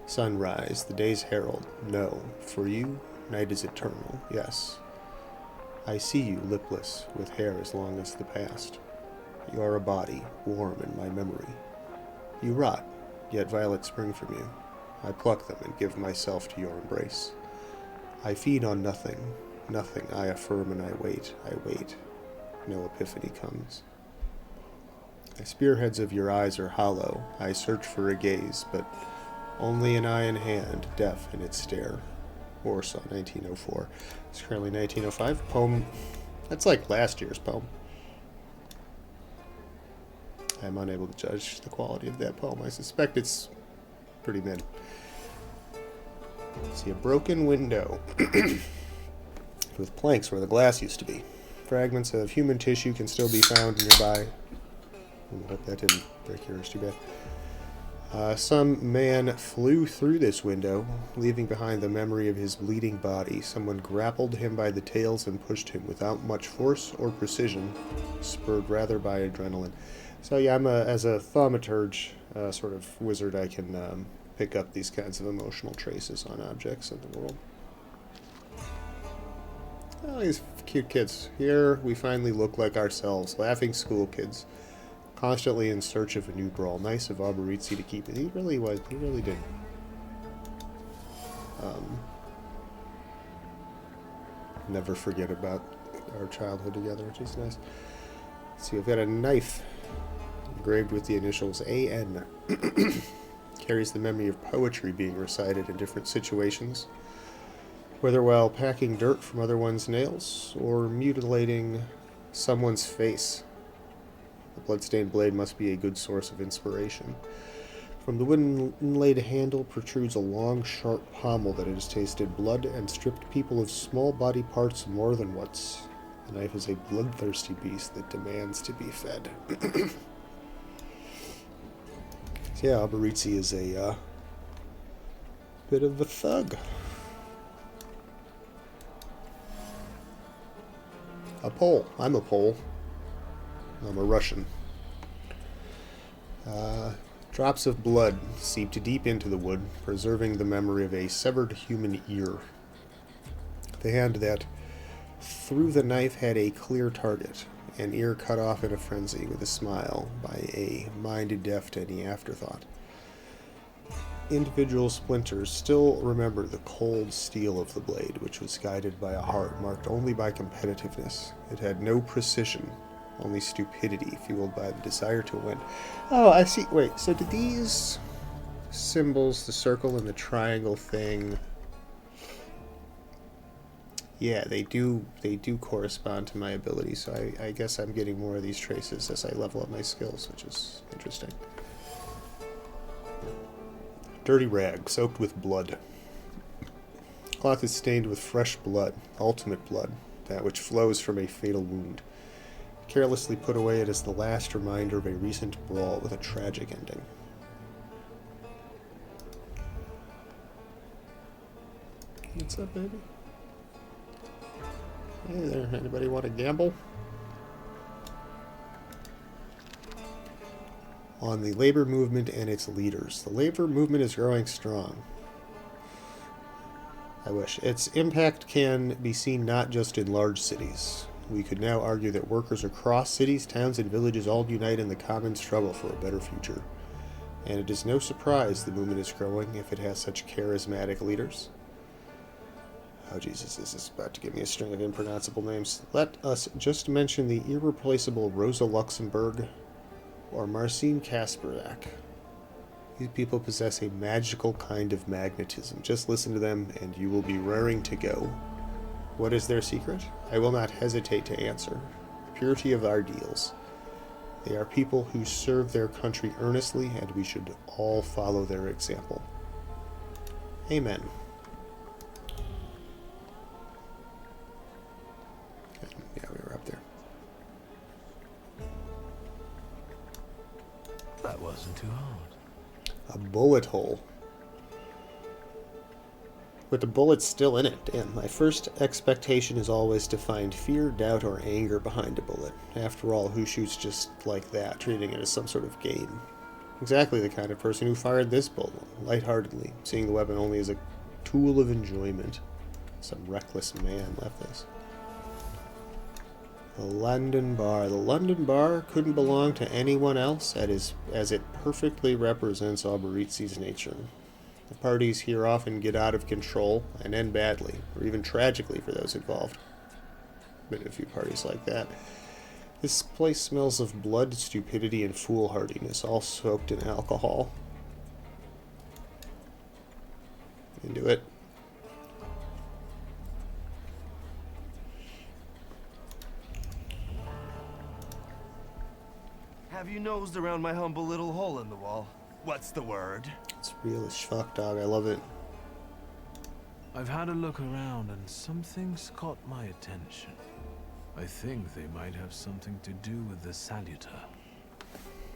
Speaker 1: Sunrise, the day's herald. No. For you, night is eternal. Yes. I see you, lipless, with hair as long as the past. You are a body, warm in my memory. You rot, yet violets spring from you. I pluck them and give myself to your embrace. I feed on nothing, nothing. I affirm and I wait. No epiphany comes. The spearheads of your eyes are hollow. I search for a gaze, but only an eye in hand, deaf in its stare. Warsaw, 1904. It's currently 1905. Poem. That's like last year's poem. I'm unable to judge the quality of that poem. I suspect it's pretty mid. See a broken window with planks where the glass used to be. Fragments of human tissue can still be found nearby. I hope that didn't break yours too bad. Some man flew through this window, leaving behind the memory of his bleeding body. Someone grappled him by the tails and pushed him without much force or precision, spurred rather by adrenaline. So yeah, as a thaumaturge sort of wizard, I can pick up these kinds of emotional traces on objects in the world. Oh, these cute kids. Here we finally look like ourselves, laughing school kids, constantly in search of a new brawl. Nice of Alberici to keep it. He really was. He really did. Never forget about our childhood together, which is nice. See, we've got a knife engraved with the initials A.N. Carries the memory of poetry being recited in different situations, whether while packing dirt from other one's nails or mutilating someone's face. The bloodstained blade must be a good source of inspiration. From the wooden inlaid handle protrudes a long, sharp pommel that has tasted blood and stripped people of small body parts more than once. The knife is a bloodthirsty beast that demands to be fed. So yeah, Alberici is a bit of a thug. A Pole. I'm a Pole. I'm a Russian. Drops of blood seeped deep into the wood, preserving the memory of a severed human ear. The hand that, through the knife, had a clear target, an ear cut off in a frenzy with a smile by a mind deaf to any afterthought. Individual splinters still remember the cold steel of the blade, which was guided by a heart marked only by competitiveness. It had no precision, only stupidity fueled by the desire to win. Oh, I see. Wait, so did these symbols, the circle and the triangle thing, yeah, they do correspond to my abilities, so I guess I'm getting more of these traces as I level up my skills, which is interesting. Dirty rag, soaked with blood. Cloth is stained with fresh blood, ultimate blood, that which flows from a fatal wound. Carelessly put away, it is the last reminder of a recent brawl with a tragic ending. What's up, baby? Hey there, anybody want to gamble? On the labor movement and its leaders. The labor movement is growing strong. I wish. Its impact can be seen not just in large cities. We could now argue that workers across cities, towns, and villages all unite in the common struggle for a better future. And it is no surprise the movement is growing if it has such charismatic leaders. Oh, Jesus, this is about to give me a string of impronounceable names. Let us just mention the irreplaceable Rosa Luxemburg or Marcin Kasperak. These people possess a magical kind of magnetism. Just listen to them, and you will be raring to go. What is their secret? I will not hesitate to answer. The purity of our deals. They are people who serve their country earnestly, and we should all follow their example. Amen. Yeah, we were up there.
Speaker 3: wasn't too hard.
Speaker 1: A bullet hole. With the bullets still in it. Damn, my first expectation is always to find fear, doubt, or anger behind a bullet. After all, who shoots just like that, treating it as some sort of game? Exactly the kind of person who fired this bullet, lightheartedly, seeing the weapon only as a tool of enjoyment. Some reckless man left this. The London Bar. The London Bar couldn't belong to anyone else as it perfectly represents Alberizi's nature. The parties here often get out of control and end badly, or even tragically for those involved. Been a few parties like that. This place smells of blood, stupidity, and foolhardiness, all soaked in alcohol. Into it.
Speaker 4: Have you nosed around my humble little hole in the wall? What's the word?
Speaker 1: It's real as fuck, dog. I love it.
Speaker 3: I've had a look around and something's caught my attention. I think they might have something to do with the Salutor.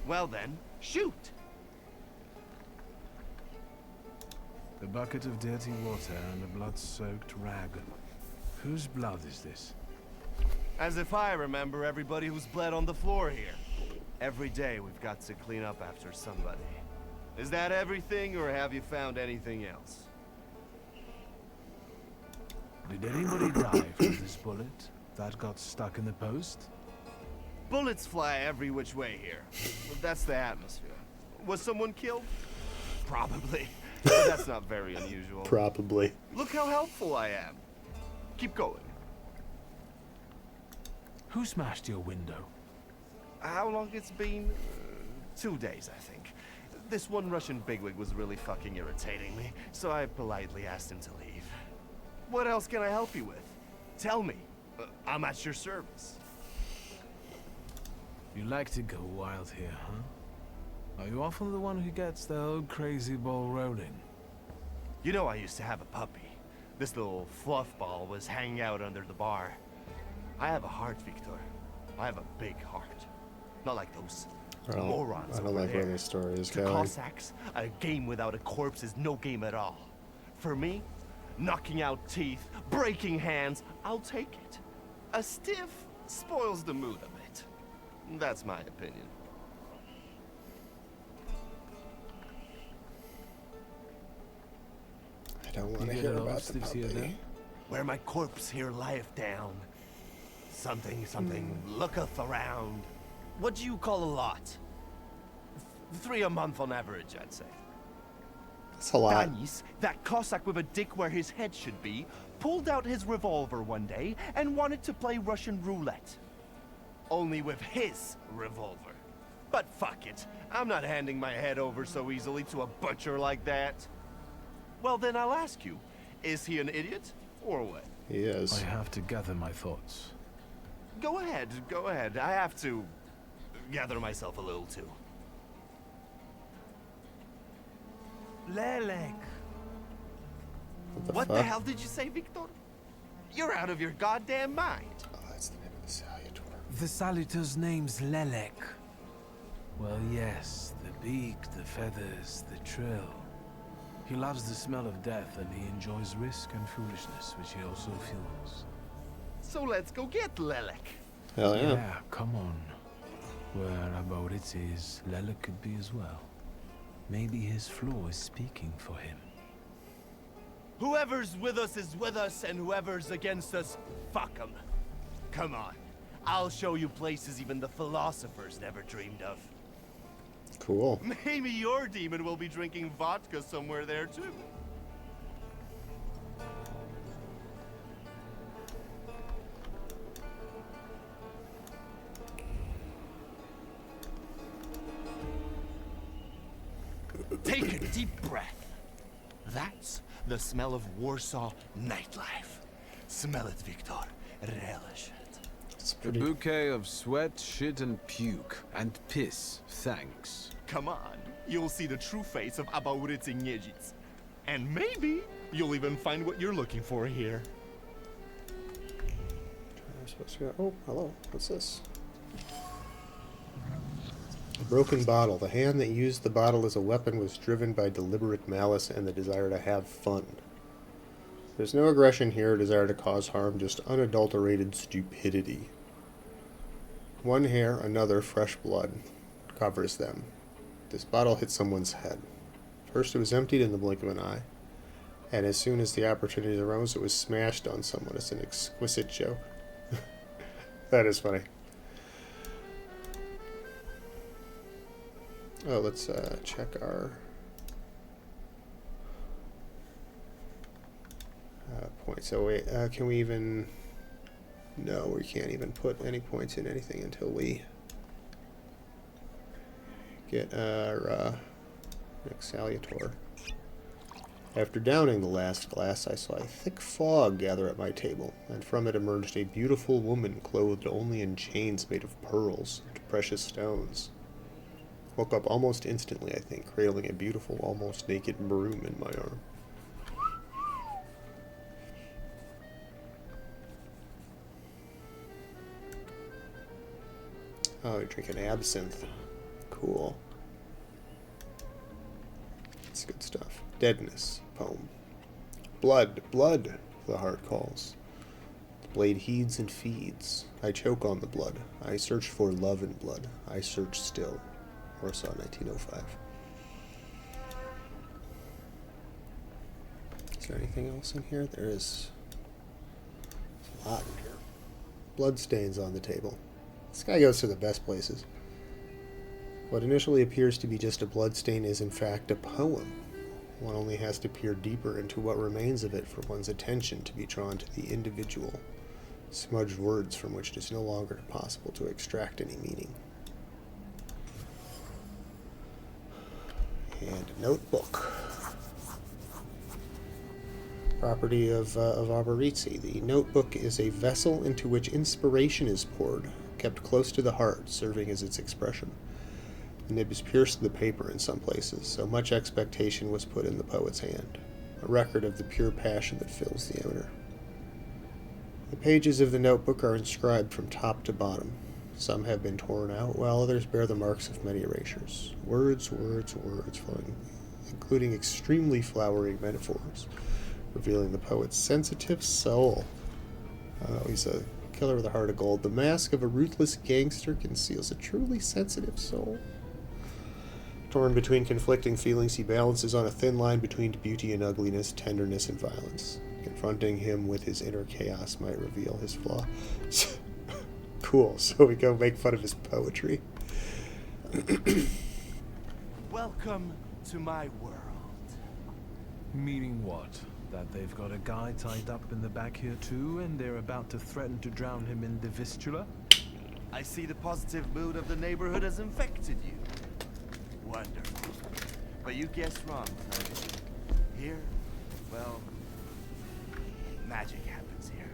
Speaker 4: Well then, shoot!
Speaker 3: A bucket of dirty water and a blood-soaked rag. Whose blood is this?
Speaker 4: As if I remember everybody who's bled on the floor here. Every day we've got to clean up after somebody. Is that everything, or have you found anything else?
Speaker 3: Did anybody die from this bullet that got stuck in the post?
Speaker 4: Bullets fly every which way here. That's the atmosphere. Was someone killed? Probably. But that's not very unusual.
Speaker 1: Probably.
Speaker 4: Look how helpful I am. Keep going.
Speaker 3: Who smashed your window?
Speaker 4: How long it's been? 2 days, I think. This one Russian bigwig was really fucking irritating me, so I politely asked him to leave. What else can I help you with? Tell me. I'm at your service.
Speaker 3: You like to go wild here, huh? Are you often the one who gets the whole crazy ball rolling?
Speaker 4: You know I used to have a puppy. This little fluff ball was hanging out under the bar. I have a heart, Victor. I have a big heart. Not like those morons
Speaker 1: I don't
Speaker 4: over
Speaker 1: like
Speaker 4: there.
Speaker 1: where this story is
Speaker 4: To
Speaker 1: going.
Speaker 4: Cossacks, a game without a corpse is no game at all. For me, knocking out teeth, breaking hands, I'll take it. A stiff spoils the mood a bit. That's my opinion.
Speaker 1: I don't want
Speaker 3: You
Speaker 1: to
Speaker 3: get
Speaker 1: hear
Speaker 3: a lot
Speaker 1: about
Speaker 3: of
Speaker 1: the
Speaker 3: stiffs here,
Speaker 1: puppy.
Speaker 3: then?
Speaker 4: Where my corpse here lieth down. Something looketh around. What do you call a lot? 3 a month on average, I'd say.
Speaker 1: That's a lot.
Speaker 4: Danis, that Cossack with a dick where his head should be, pulled out his revolver one day and wanted to play Russian roulette. Only with his revolver. But fuck it, I'm not handing my head over so easily to a butcher like that. Well then I'll ask you, is he an idiot or what?
Speaker 1: He is.
Speaker 3: I have to gather my thoughts.
Speaker 4: Go ahead. I have to gather myself a little too. Lelek. What the
Speaker 1: fuck?
Speaker 4: hell did you say, Victor? You're out of your goddamn mind.
Speaker 1: Oh, that's the name of the Salutor.
Speaker 3: The Salutor's name's Lelek. Well, yes, the beak, the feathers, the trill. He loves the smell of death and he enjoys risk and foolishness, which he also fuels.
Speaker 4: So let's go get Lelek.
Speaker 1: Hell yeah.
Speaker 3: Yeah, come on. Where about it is, Lelek could be as well. Maybe his flaw is speaking for him.
Speaker 4: Whoever's with us is with us, and whoever's against us, fuck 'em. Come on. I'll show you places even the philosophers never dreamed of.
Speaker 1: Cool.
Speaker 4: Maybe your demon will be drinking vodka somewhere there, too. Take a deep breath. That's the smell of Warsaw nightlife. Smell it, Victor. Relish it.
Speaker 1: It's
Speaker 9: A
Speaker 1: pretty.
Speaker 9: bouquet of sweat, shit, and puke. And piss. Thanks.
Speaker 4: Come on, you'll see the true face of Alberizi Niedzic. And maybe you'll even find what you're looking for here.
Speaker 1: I'm supposed to go. Oh, hello. What's this? broken bottle. The hand that used the bottle as a weapon was driven by deliberate malice and the desire to have fun. There's no aggression here or desire to cause harm, just unadulterated stupidity. One hair, another, fresh blood, covers them. This bottle hit someone's head. First it was emptied in the blink of an eye, and as soon as the opportunity arose, it was smashed on someone. It's an exquisite joke. That is funny. Oh, let's check our points. So wait, can we even... No, we can't even put any points in anything until we get our next Salutor. After downing the last glass, I saw a thick fog gather at my table, and from it emerged a beautiful woman clothed only in chains made of pearls and precious stones. Woke up almost instantly, I think, cradling a beautiful, almost naked broom in my arm. Oh, you're drinking absinthe. Cool. That's good stuff. Deadness. Poem. Blood, blood, the heart calls. The blade heeds and feeds. I choke on the blood. I search for love in blood. I search still. Warsaw, 1905. Is there anything else in here? There is. There's a lot in here. Blood stains on the table. This guy goes to the best places. What initially appears to be just a blood stain is in fact a poem. One only has to peer deeper into what remains of it for one's attention to be drawn to the individual, smudged words from which it is no longer possible to extract any meaning. And a notebook. Property of Arborizi. The notebook is a vessel into which inspiration is poured, kept close to the heart, serving as its expression. The nib is pierced to the paper in some places, so much expectation was put in the poet's hand, a record of the pure passion that fills the owner. The pages of the notebook are inscribed from top to bottom. Some have been torn out, while others bear the marks of many erasures. Words, words, words, flowing, including extremely flowering metaphors, revealing the poet's sensitive soul. He's a killer with a heart of gold. The mask of a ruthless gangster conceals a truly sensitive soul. Torn between conflicting feelings, he balances on a thin line between beauty and ugliness, tenderness and violence. Confronting him with his inner chaos might reveal his flaw. Cool, so we go make fun of his poetry.
Speaker 4: Welcome to my world.
Speaker 3: Meaning what? That they've got a guy tied up in the back here too, and they're about to threaten to drown him in the Vistula?
Speaker 4: I see the positive mood of the neighborhood has infected you. Wonderful. But you guessed wrong, Private. Here, well, magic happens here.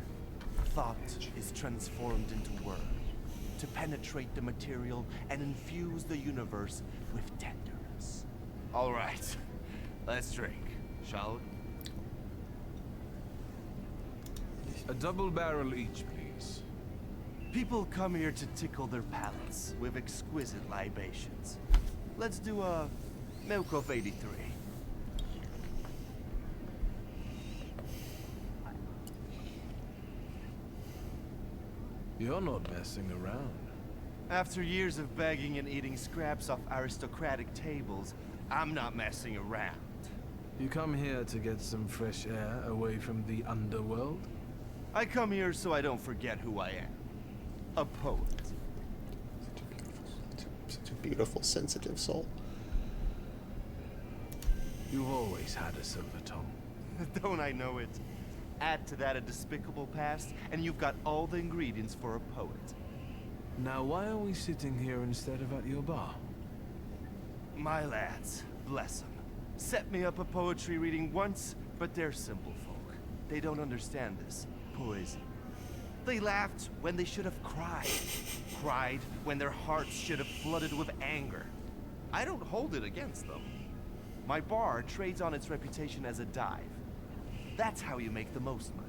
Speaker 4: Thought is transformed into word, to penetrate the material and infuse the universe with tenderness. All right, let's drink, shall we?
Speaker 3: A double barrel each, please.
Speaker 4: People come here to tickle their palates with exquisite libations. Let's do a milk of 83.
Speaker 3: You're not messing around.
Speaker 4: After years of begging and eating scraps off aristocratic tables, I'm not messing around.
Speaker 3: You come here to get some fresh air away from the underworld?
Speaker 4: I come here so I don't forget who I am. A poet.
Speaker 1: Such a beautiful, sensitive soul.
Speaker 3: You've always had a silver tongue.
Speaker 4: Don't I know it? Add to that a despicable past, and you've got all the ingredients for a poet.
Speaker 3: Now why are we sitting here instead of at your bar?
Speaker 4: My lads, bless them, set me up a poetry reading once, but they're simple folk. They don't understand this poison. They laughed when they should have cried. Cried when their hearts should have flooded with anger. I don't hold it against them. My bar trades on its reputation as a dive. That's how you make the most money.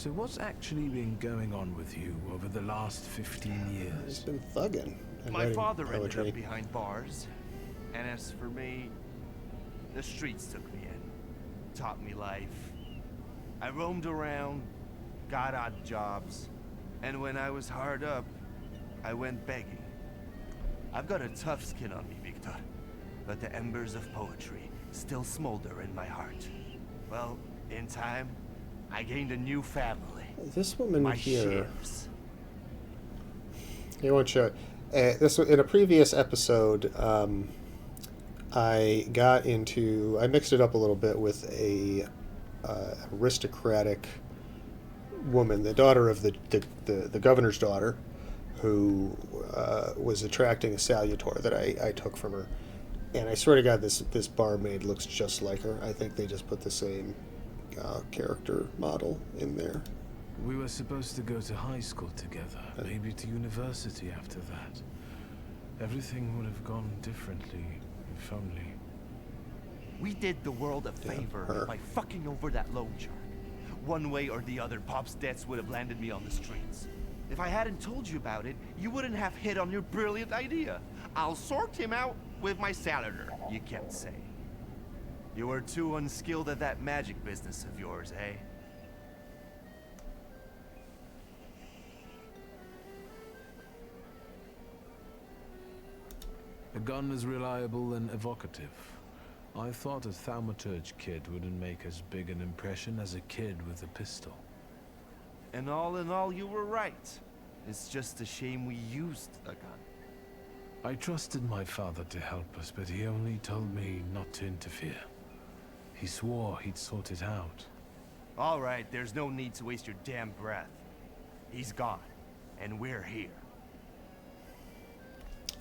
Speaker 3: So what's actually been going on with you over the last 15
Speaker 1: He's
Speaker 3: years?
Speaker 1: been thugging and
Speaker 4: My
Speaker 1: writing
Speaker 4: father ended
Speaker 1: poetry.
Speaker 4: up behind bars, and as for me, the streets took me in, taught me life. I roamed around, got odd jobs, and when I was hard up, I went begging. I've got a tough skin on me, Victor, but the embers of poetry still smolder in my heart. Well, in time, I gained a new family.
Speaker 1: This woman
Speaker 4: My
Speaker 1: here.
Speaker 4: shivs.
Speaker 1: He won't show it. This in a previous episode. I mixed it up a little bit with a aristocratic woman, the daughter of the governor's daughter, who was attracting a Salutor that I took from her. And I swear to God, this barmaid looks just like her. I think they just put the same character model in there.
Speaker 3: We were supposed to go to high school together, maybe to university after that. Everything would have gone differently, if only.
Speaker 4: We did the world a favor
Speaker 1: her.
Speaker 4: by fucking over that loan shark. One way or the other, Pop's debts would have landed me on the streets. If I hadn't told you about it, you wouldn't have hit on your brilliant idea. I'll sort him out with my Salutor, you kept saying. You were too unskilled at that magic business of yours, eh?
Speaker 3: A gun is reliable and evocative. I thought a Thaumaturge kid wouldn't make as big an impression as a kid with a pistol.
Speaker 4: And all in all, you were right. It's just a shame we used a gun.
Speaker 3: I trusted my father to help us, but he only told me not to interfere. He swore he'd sort it out.
Speaker 4: All right, there's no need to waste your damn breath. He's gone, and we're here.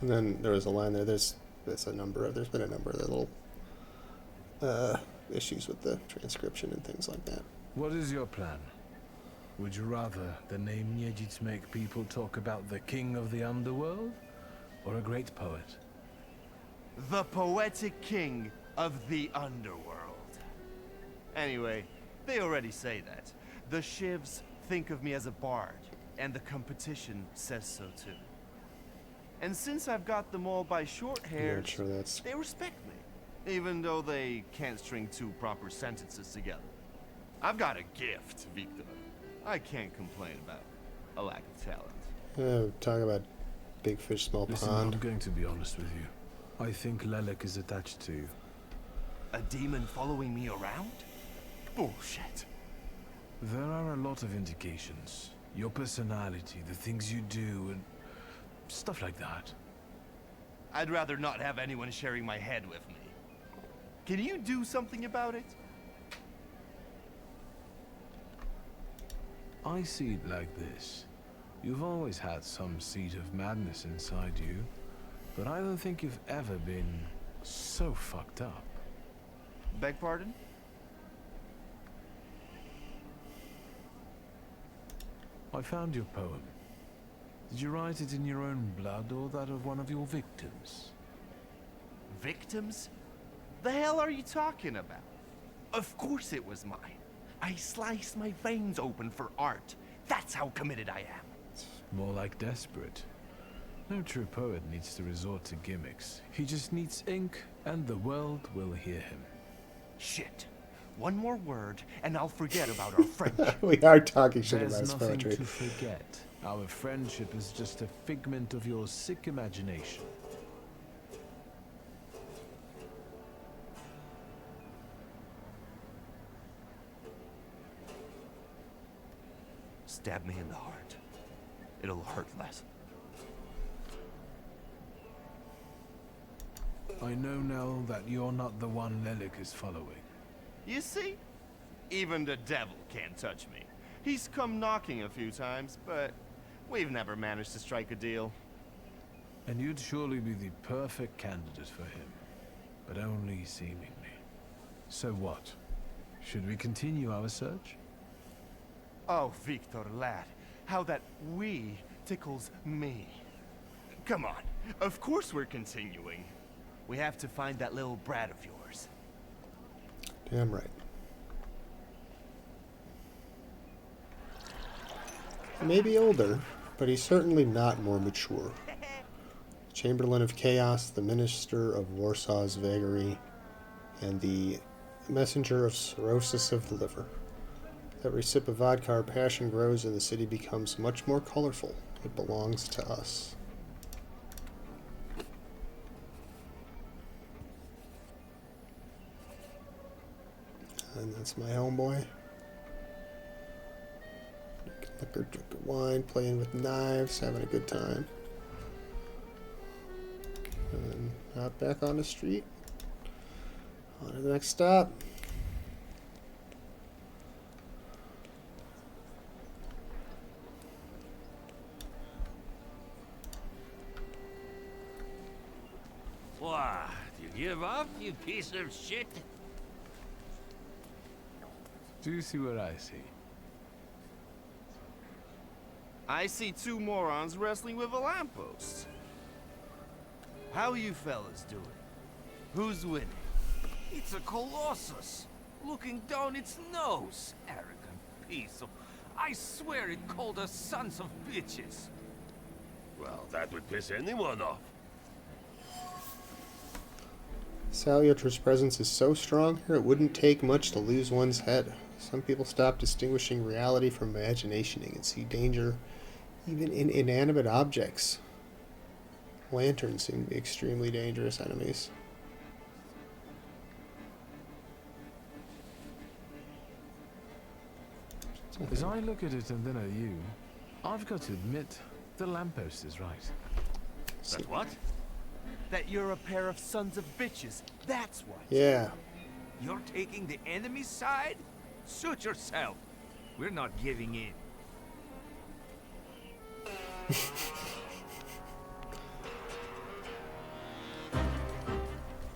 Speaker 1: And then there was a line there. There's been a number of little issues with the transcription and things like that.
Speaker 3: What is your plan? Would you rather the name Niedzits make people talk about the king of the underworld, or a great poet?
Speaker 4: The poetic king of the underworld. Anyway, they already say that. The shivs think of me as a bard, and the competition says so too. And since I've got them all by short hairs,
Speaker 1: Sure that's
Speaker 4: they respect me, even though they can't string two proper sentences together. I've got a gift, Victor. I can't complain about a lack of talent.
Speaker 1: talk about big fish, small
Speaker 3: Listen,
Speaker 1: pond.
Speaker 3: I'm going to be honest with you. I think Lelek is attached to you.
Speaker 4: A demon following me around? Bullshit.
Speaker 3: There are a lot of indications. Your personality, the things you do, and stuff like that.
Speaker 4: I'd rather not have anyone sharing my head with me. Can you do something about it?
Speaker 3: I see it like this. You've always had some seed of madness inside you, but I don't think you've ever been so fucked up.
Speaker 4: Beg pardon?
Speaker 3: I found your poem. Did you write it in your own blood or that of one of your victims?
Speaker 4: Victims? The hell are you talking about? Of course it was mine. I sliced my veins open for art. That's how committed I am.
Speaker 3: More like desperate. No true poet needs to resort to gimmicks. He just needs ink, and the world will hear him.
Speaker 4: Shit. One more word, and I'll forget about our friendship.
Speaker 1: We are talking shit
Speaker 3: There's
Speaker 1: about his
Speaker 3: nothing
Speaker 1: poetry.
Speaker 3: to forget. Our friendship is just a figment of your sick imagination.
Speaker 4: Stab me in the heart. It'll hurt less.
Speaker 3: I know now that you're not the one Lelek is following.
Speaker 4: You see? Even the devil can't touch me. He's come knocking a few times, but we've never managed to strike a deal.
Speaker 3: And you'd surely be the perfect candidate for him. But only seemingly. So what? Should we continue our search?
Speaker 4: Oh, Victor, lad, how that we tickles me. Come on, of course we're continuing. We have to find that little brat of yours.
Speaker 1: Damn right. He may be older, but he's certainly not more mature. Chamberlain of Chaos, the Minister of Warsaw's Vagary, and the Messenger of Cirrhosis of the Liver. Every sip of vodka our passion grows and the city becomes much more colorful. It belongs to us. And that's my homeboy. Liquor, drinking wine, playing with knives, having a good time. And then out back on the street. On to the next stop.
Speaker 6: What? You give up, you piece of shit?
Speaker 3: Do you see what I see?
Speaker 10: I see two morons wrestling with a lamppost. How are you fellas doing? Who's winning?
Speaker 7: It's a colossus, looking down its nose. Arrogant piece of... I swear it called us sons of bitches.
Speaker 6: Well, that would piss anyone off.
Speaker 1: Salutor's presence is so strong here it wouldn't take much to lose one's head. Some people stop distinguishing reality from imagination and can see danger even in inanimate objects. Lanterns seem to be extremely dangerous enemies.
Speaker 3: As I look at it and then at you, I've got to admit, the lamppost is right.
Speaker 6: That what?
Speaker 10: That you're a pair of sons of bitches. That's what.
Speaker 1: Yeah.
Speaker 7: You're taking the enemy's side? Suit yourself. We're not giving in.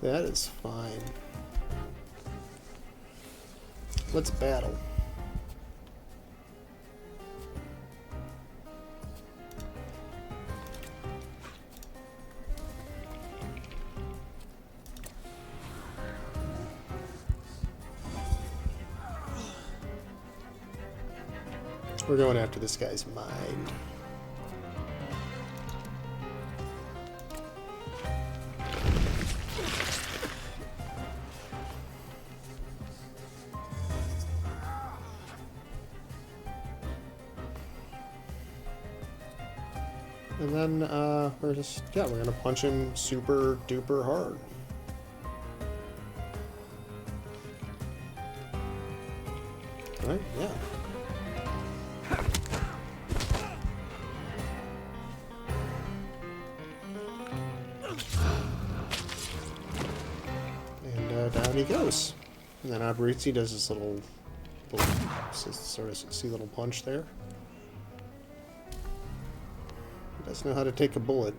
Speaker 1: That is fine. Let's battle. We're going after this guy's mind. And then we're gonna punch him super duper hard. Right? Yeah. And down he goes. And then Aberrizzi does this little sort of see little punch there. He does know how to take a bullet.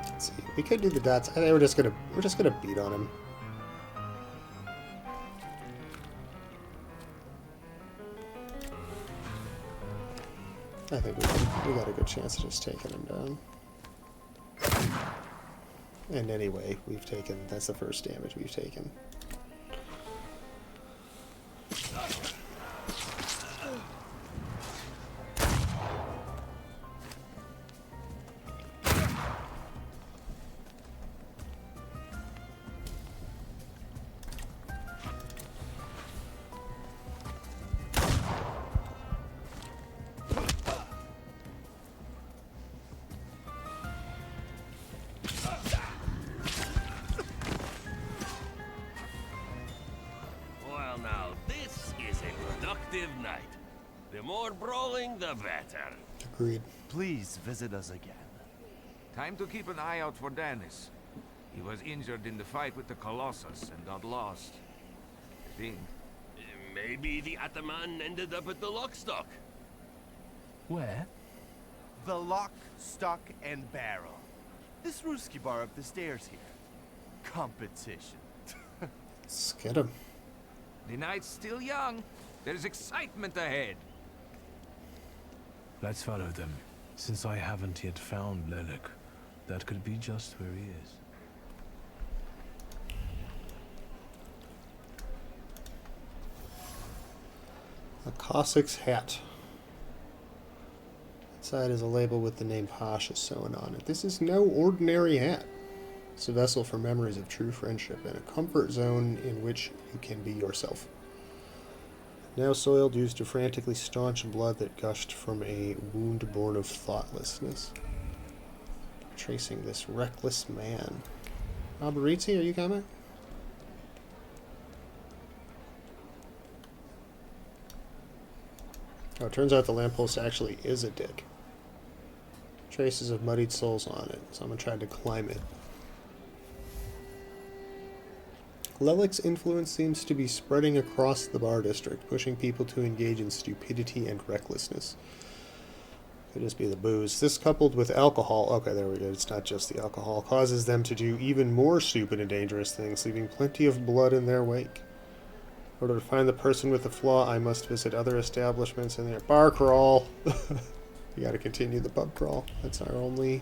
Speaker 1: Let's see. We could do the dots. I think we're just gonna beat on him. I think we got a good chance of just taking him down. And anyway, that's the first damage we've taken.
Speaker 6: Well, now, this is a productive night. The more brawling, the better.
Speaker 1: Agreed.
Speaker 10: Please visit us again.
Speaker 7: Time to keep an eye out for Dennis. He was injured in the fight with the Colossus and got lost. I think.
Speaker 6: Maybe the Ataman ended up at the Lockstock.
Speaker 3: Where?
Speaker 10: The Lock, Stock, and Barrel. This Ruski bar up the stairs here. Competition.
Speaker 1: Let's get him.
Speaker 7: The night's still young. There's excitement ahead.
Speaker 3: Let's follow them. Since I haven't yet found Lelik, that could be just where he is.
Speaker 1: A Cossack's hat. Inside is a label with the name Pasha sewn on it. This is no ordinary hat. It's a vessel for memories of true friendship and a comfort zone in which you can be yourself. Now soiled, used to frantically staunch blood that gushed from a wound born of thoughtlessness. Tracing this reckless man. Alberizzi, are you coming? Oh, it turns out the lamppost actually is a dick. Traces of muddied soles on it. Someone tried to climb it. Lelik's influence seems to be spreading across the bar district, pushing people to engage in stupidity and recklessness. Could just be the booze. This, coupled with alcohol, okay, there we go, it's not just the alcohol, causes them to do even more stupid and dangerous things, leaving plenty of blood in their wake. In order to find the person with the flaw, I must visit other establishments in their bar crawl. We gotta continue the pub crawl. That's our only...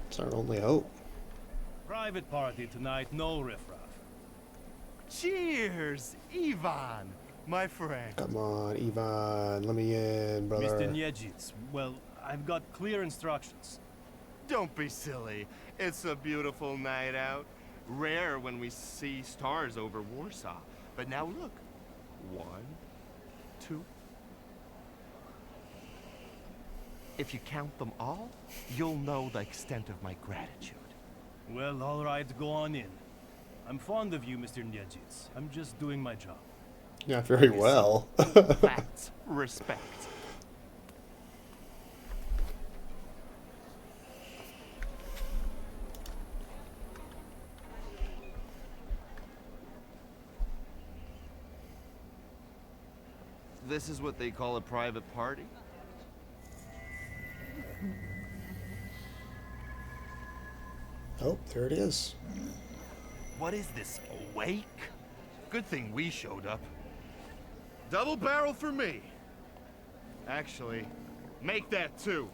Speaker 1: It's our only hope.
Speaker 8: Private party tonight, no riffraff.
Speaker 10: Cheers, Ivan, my friend.
Speaker 1: Come on, Ivan, let me in, brother.
Speaker 8: Mr. Niedzits, well, I've got clear instructions.
Speaker 10: Don't be silly. It's a beautiful night out. Rare when we see stars over Warsaw. But now look. 1, 2. If you count them all, you'll know the extent of my gratitude.
Speaker 8: Well, all right, go on in. I'm fond of you, Mr. Niedzits. I'm just doing my job.
Speaker 1: Not very well.
Speaker 10: That's respect. This is what they call a private party?
Speaker 1: Oh, there it is.
Speaker 10: What is this, a wake? Good thing we showed up. Double barrel for me. Actually, make that 2.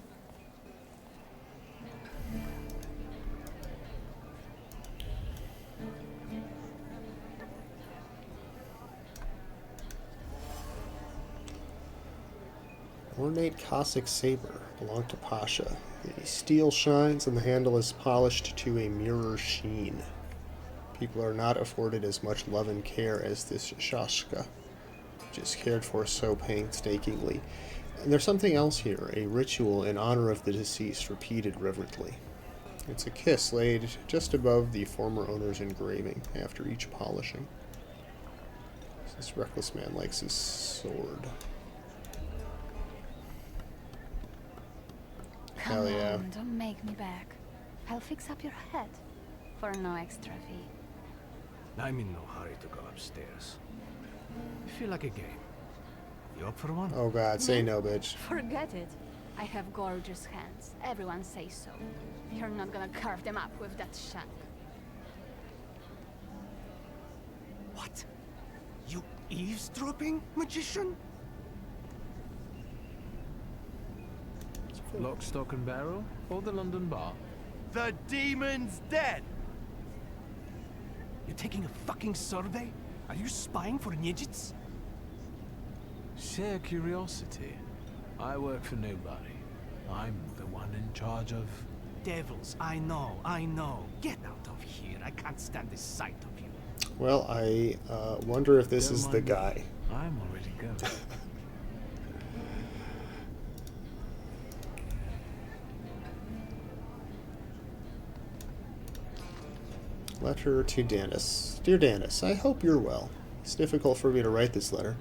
Speaker 1: Ornate Cossack saber belonged to Pasha. The steel shines and the handle is polished to a mirror sheen. People are not afforded as much love and care as this shashka, which is cared for so painstakingly. And there's something else here, a ritual in honor of the deceased repeated reverently. It's a kiss laid just above the former owner's engraving after each polishing. This reckless man likes his sword.
Speaker 11: Come
Speaker 1: Hell yeah.
Speaker 11: on, don't make me back. I'll fix up your head for no extra fee.
Speaker 8: I'm in no hurry to go upstairs. I feel like a game. You up for one?
Speaker 1: Oh god, say no, bitch.
Speaker 11: Forget it. I have gorgeous hands. Everyone says so. You're not gonna carve them up with that shank.
Speaker 7: What? You eavesdropping, magician?
Speaker 3: Lock, stock, and barrel, or the London bar?
Speaker 10: The demon's dead!
Speaker 7: You taking a fucking survey? Are you spying for Niedzits?
Speaker 3: Sheer curiosity. I work for nobody. I'm the one in charge of...
Speaker 7: Devils, I know. Get out of here. I can't stand the sight of you.
Speaker 1: Well, I wonder if this
Speaker 3: Don't
Speaker 1: is the
Speaker 3: mind me.
Speaker 1: guy.
Speaker 3: I'm already going.
Speaker 1: Letter to Danis. Dear Danis, I hope you're well. It's difficult for me to write this letter,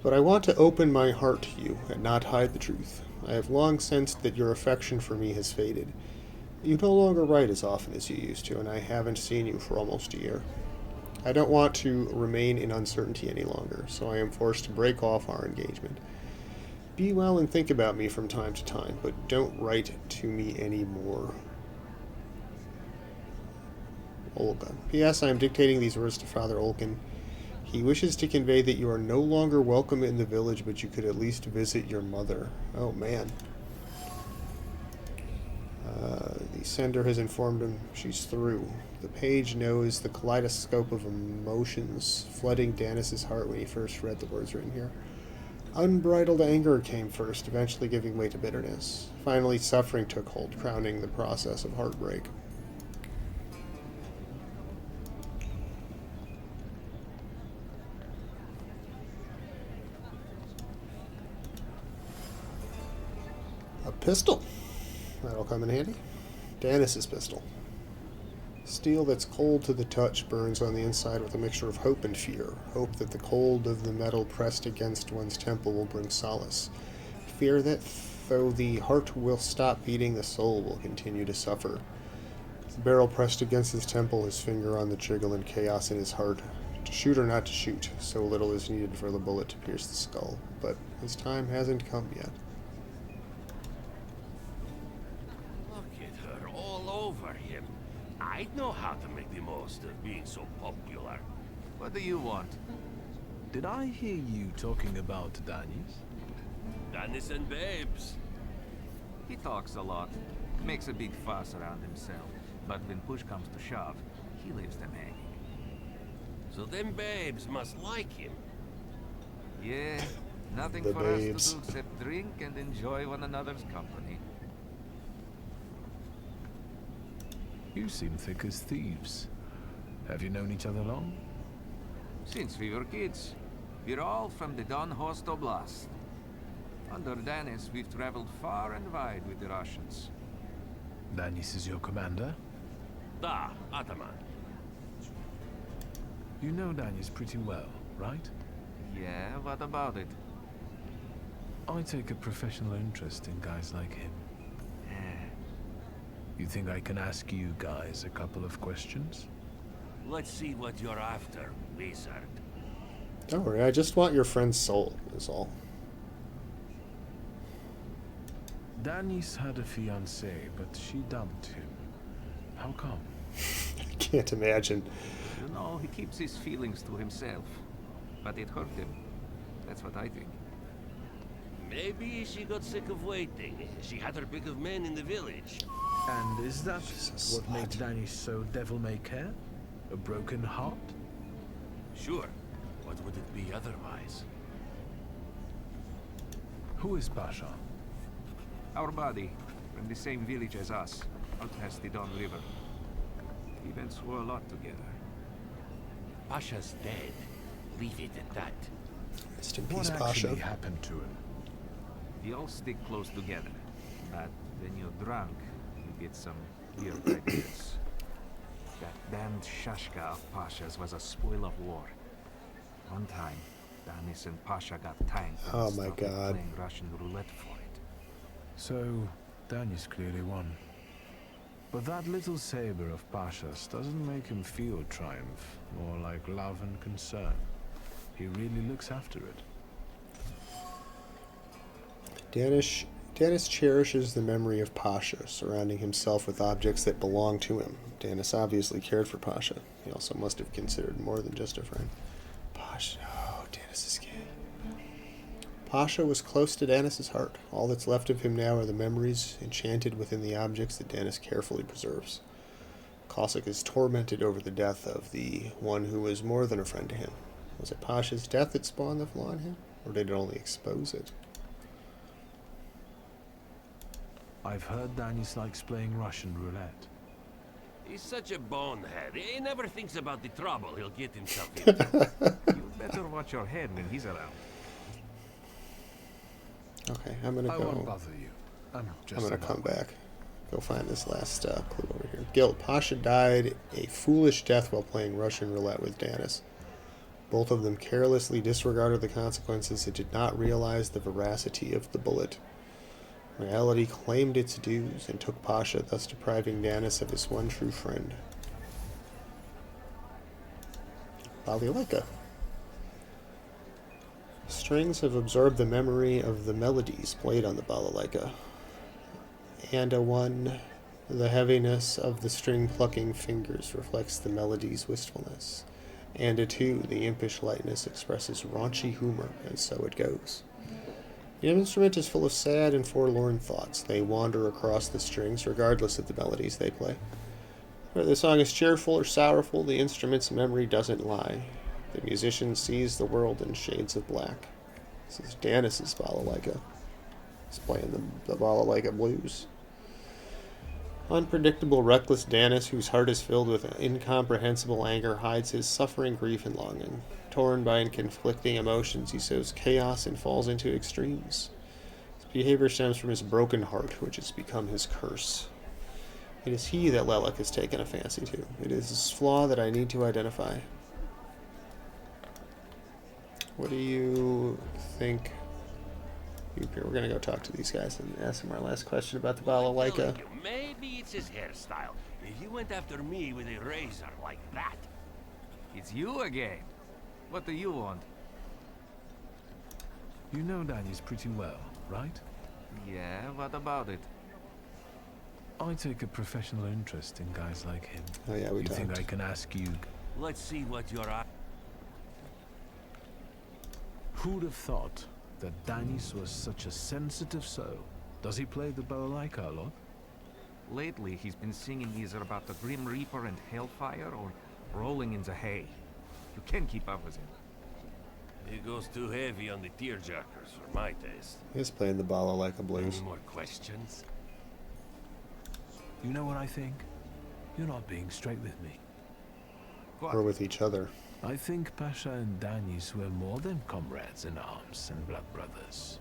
Speaker 1: but I want to open my heart to you and not hide the truth. I have long sensed that your affection for me has faded. You no longer write as often as you used to, and I haven't seen you for almost a year. I don't want to remain in uncertainty any longer, so I am forced to break off our engagement. Be well and think about me from time to time, but don't write to me anymore. Olga. P.S. I am dictating these words to Father Olkin. He wishes to convey that you are no longer welcome in the village, but you could at least visit your mother. Oh, man. The sender has informed him she's through. The page knows the kaleidoscope of emotions flooding Danis' heart when he first read the words written here. Unbridled anger came first, eventually giving way to bitterness. Finally, suffering took hold, crowning the process of heartbreak. A pistol. That'll come in handy. Danis' pistol. Steel that's cold to the touch burns on the inside with a mixture of hope and fear. Hope that the cold of the metal pressed against one's temple will bring solace. Fear that though the heart will stop beating, the soul will continue to suffer. The barrel pressed against his temple, his finger on the trigger, and chaos in his heart. To shoot or not to shoot, so little is needed for the bullet to pierce the skull. But his time hasn't come yet.
Speaker 6: Look at her all over him. I'd know how to make the most of being so popular.
Speaker 7: What do you want?
Speaker 3: Did I hear you talking about Danis?
Speaker 6: Danis and babes.
Speaker 7: He talks a lot, makes a big fuss around himself, but when push comes to shove, he leaves them hanging.
Speaker 6: So them babes must like him.
Speaker 7: Yeah, nothing
Speaker 1: The
Speaker 7: for
Speaker 1: babes.
Speaker 7: us to do except drink and enjoy one another's company.
Speaker 3: You seem thick as thieves. Have you known each other long?
Speaker 7: Since we were kids, we're all from the Don Host Oblast. Under Danis, we've traveled far and wide with the Russians.
Speaker 3: Danis is your commander?
Speaker 6: Da, Ataman.
Speaker 3: You know Danis pretty well, right?
Speaker 7: Yeah, what about it?
Speaker 3: I take a professional interest in guys like him. You think I can ask you guys a couple of questions?
Speaker 6: Let's see what you're after, wizard.
Speaker 1: Don't worry, I just want your friend's soul, is all.
Speaker 3: Danis had a fiancée, but she dumped him. How come?
Speaker 1: I can't imagine.
Speaker 7: You know, he keeps his feelings to himself. But it hurt him. That's what I think.
Speaker 6: Maybe she got sick of waiting. She had her pick of men in the village.
Speaker 3: And is that
Speaker 1: Jesus,
Speaker 3: what made Danis so devil-may-care? A broken heart?
Speaker 6: Sure. What would it be otherwise?
Speaker 3: Who is Pasha?
Speaker 7: Our buddy, from the same village as us, out past the Don River. We went through a lot together.
Speaker 6: Pasha's dead. Leave it at that.
Speaker 1: Rest in
Speaker 3: What
Speaker 1: peace,
Speaker 3: actually
Speaker 1: Pasha.
Speaker 3: happened to him?
Speaker 7: We all stick close together. But when you're drunk, you get some weird ideas. That damned Shashka of Pasha's was a spoil of war. One time, Danis and Pasha got tanked and
Speaker 1: Oh my
Speaker 7: started
Speaker 1: God.
Speaker 7: playing Russian roulette for it.
Speaker 3: So, Danis clearly won. But that little saber of Pasha's doesn't make him feel triumph, more like love and concern. He really looks after it.
Speaker 1: Danis cherishes the memory of Pasha, surrounding himself with objects that belong to him. Danis obviously cared for Pasha. He also must have considered more than just a friend. Pasha, oh, Danis is gay. Pasha was close to Danis' heart. All that's left of him now are the memories enchanted within the objects that Danis carefully preserves. Cossack is tormented over the death of the one who was more than a friend to him. Was it Pasha's death that spawned the flaw in him, or did it only expose it?
Speaker 3: I've heard Danis likes playing Russian roulette.
Speaker 6: He's such a bonehead. He never thinks about the trouble he'll get himself into.
Speaker 7: You better watch your head when he's around.
Speaker 1: Okay, I'm gonna
Speaker 3: I
Speaker 1: go.
Speaker 3: won't bother you. I'm
Speaker 1: gonna
Speaker 3: a
Speaker 1: come
Speaker 3: bug.
Speaker 1: back. Go find this last clue over here. Guilt. Pasha died a foolish death while playing Russian roulette with Danis. Both of them carelessly disregarded the consequences and did not realize the veracity of the bullet. Reality claimed its dues and took Pasha, thus depriving Danis of his one true friend. Balalaika. Strings have absorbed the memory of the melodies played on the balalaika. And the heaviness of the string-plucking fingers reflects the melody's wistfulness. And the impish lightness expresses raunchy humor, and so it goes. The instrument is full of sad and forlorn thoughts. They wander across the strings, regardless of the melodies they play. Whether the song is cheerful or sorrowful, the instrument's memory doesn't lie. The musician sees the world in shades of black. This is Danis's balalaika. He's playing the balalaika blues. Unpredictable, reckless Danis, whose heart is filled with incomprehensible anger, hides his suffering, grief, and longing. Torn by conflicting emotions, he sows chaos and falls into extremes. His behavior stems from his broken heart, which has become his curse. It is he that Lelek has taken a fancy to. It is his flaw that I need to identify. What do you think? We're gonna go talk to these guys and ask them our last question about the balalaika.
Speaker 2: Maybe it's his hairstyle. If you went after me with a razor like that.
Speaker 7: It's you again. What do you want?
Speaker 3: You know Danny's pretty well, right?
Speaker 7: Yeah, what about it?
Speaker 3: I take a professional interest in guys like him.
Speaker 1: Oh yeah, we
Speaker 3: You
Speaker 1: talked.
Speaker 3: think I can ask you?
Speaker 2: Let's see what you're at.
Speaker 3: Who'd have thought that Danis was such a sensitive soul? Does he play the balalaika a lot?
Speaker 7: Lately, he's been singing either about the Grim Reaper and Hellfire or rolling in the hay. You can't keep up with him.
Speaker 2: He goes too heavy on the tearjerkers for my taste.
Speaker 1: He's playing the balalaika blues.
Speaker 2: Any more questions?
Speaker 3: You know what I think? You're not being straight with me.
Speaker 1: Or with each other.
Speaker 3: I think Pasha and Danis were more than comrades in arms and blood brothers.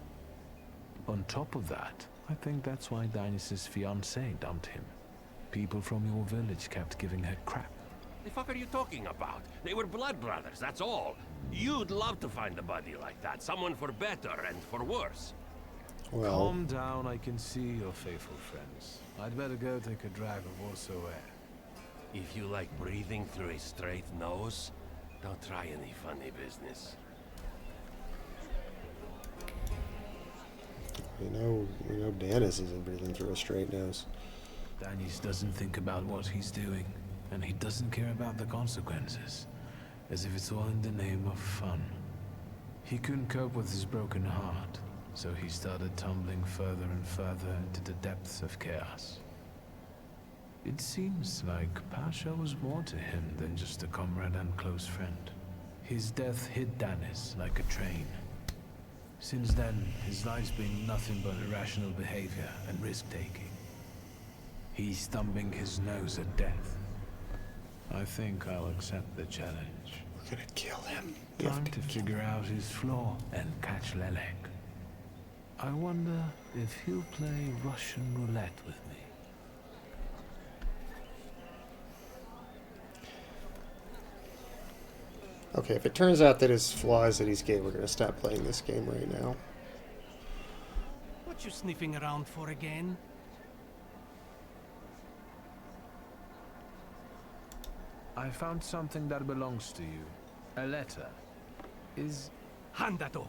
Speaker 3: On top of that, I think that's why Danis's fiancée dumped him. People from your village kept giving her crap.
Speaker 2: The fuck are you talking about? They were blood brothers, that's all. You'd love to find a buddy like that. Someone for better and for worse.
Speaker 1: Well,
Speaker 3: Calm down, I can see you're faithful friends. I'd better go take a drag of also air.
Speaker 2: If you like breathing through a straight nose, don't try any funny business.
Speaker 1: we know Danis isn't breathing through a straight nose.
Speaker 3: Danis doesn't think about what he's doing, and he doesn't care about the consequences, as if it's all in the name of fun. He couldn't cope with his broken heart, so he started tumbling further and further into the depths of chaos. It seems like Pasha was more to him than just a comrade and close friend. His death hit Danis like a train. Since then, his life's been nothing but irrational behavior and risk-taking. He's thumbing his nose at death. I think I'll accept the challenge.
Speaker 1: We're gonna kill him.
Speaker 3: Time to figure out his flaw and catch Lelek. I wonder if he'll play Russian roulette with me.
Speaker 1: Okay, if it turns out that his flaw is that he's gay, we're gonna stop playing this game right now.
Speaker 8: What you sniffing around for again?
Speaker 3: I found something that belongs to you. A letter.
Speaker 8: Hand that over.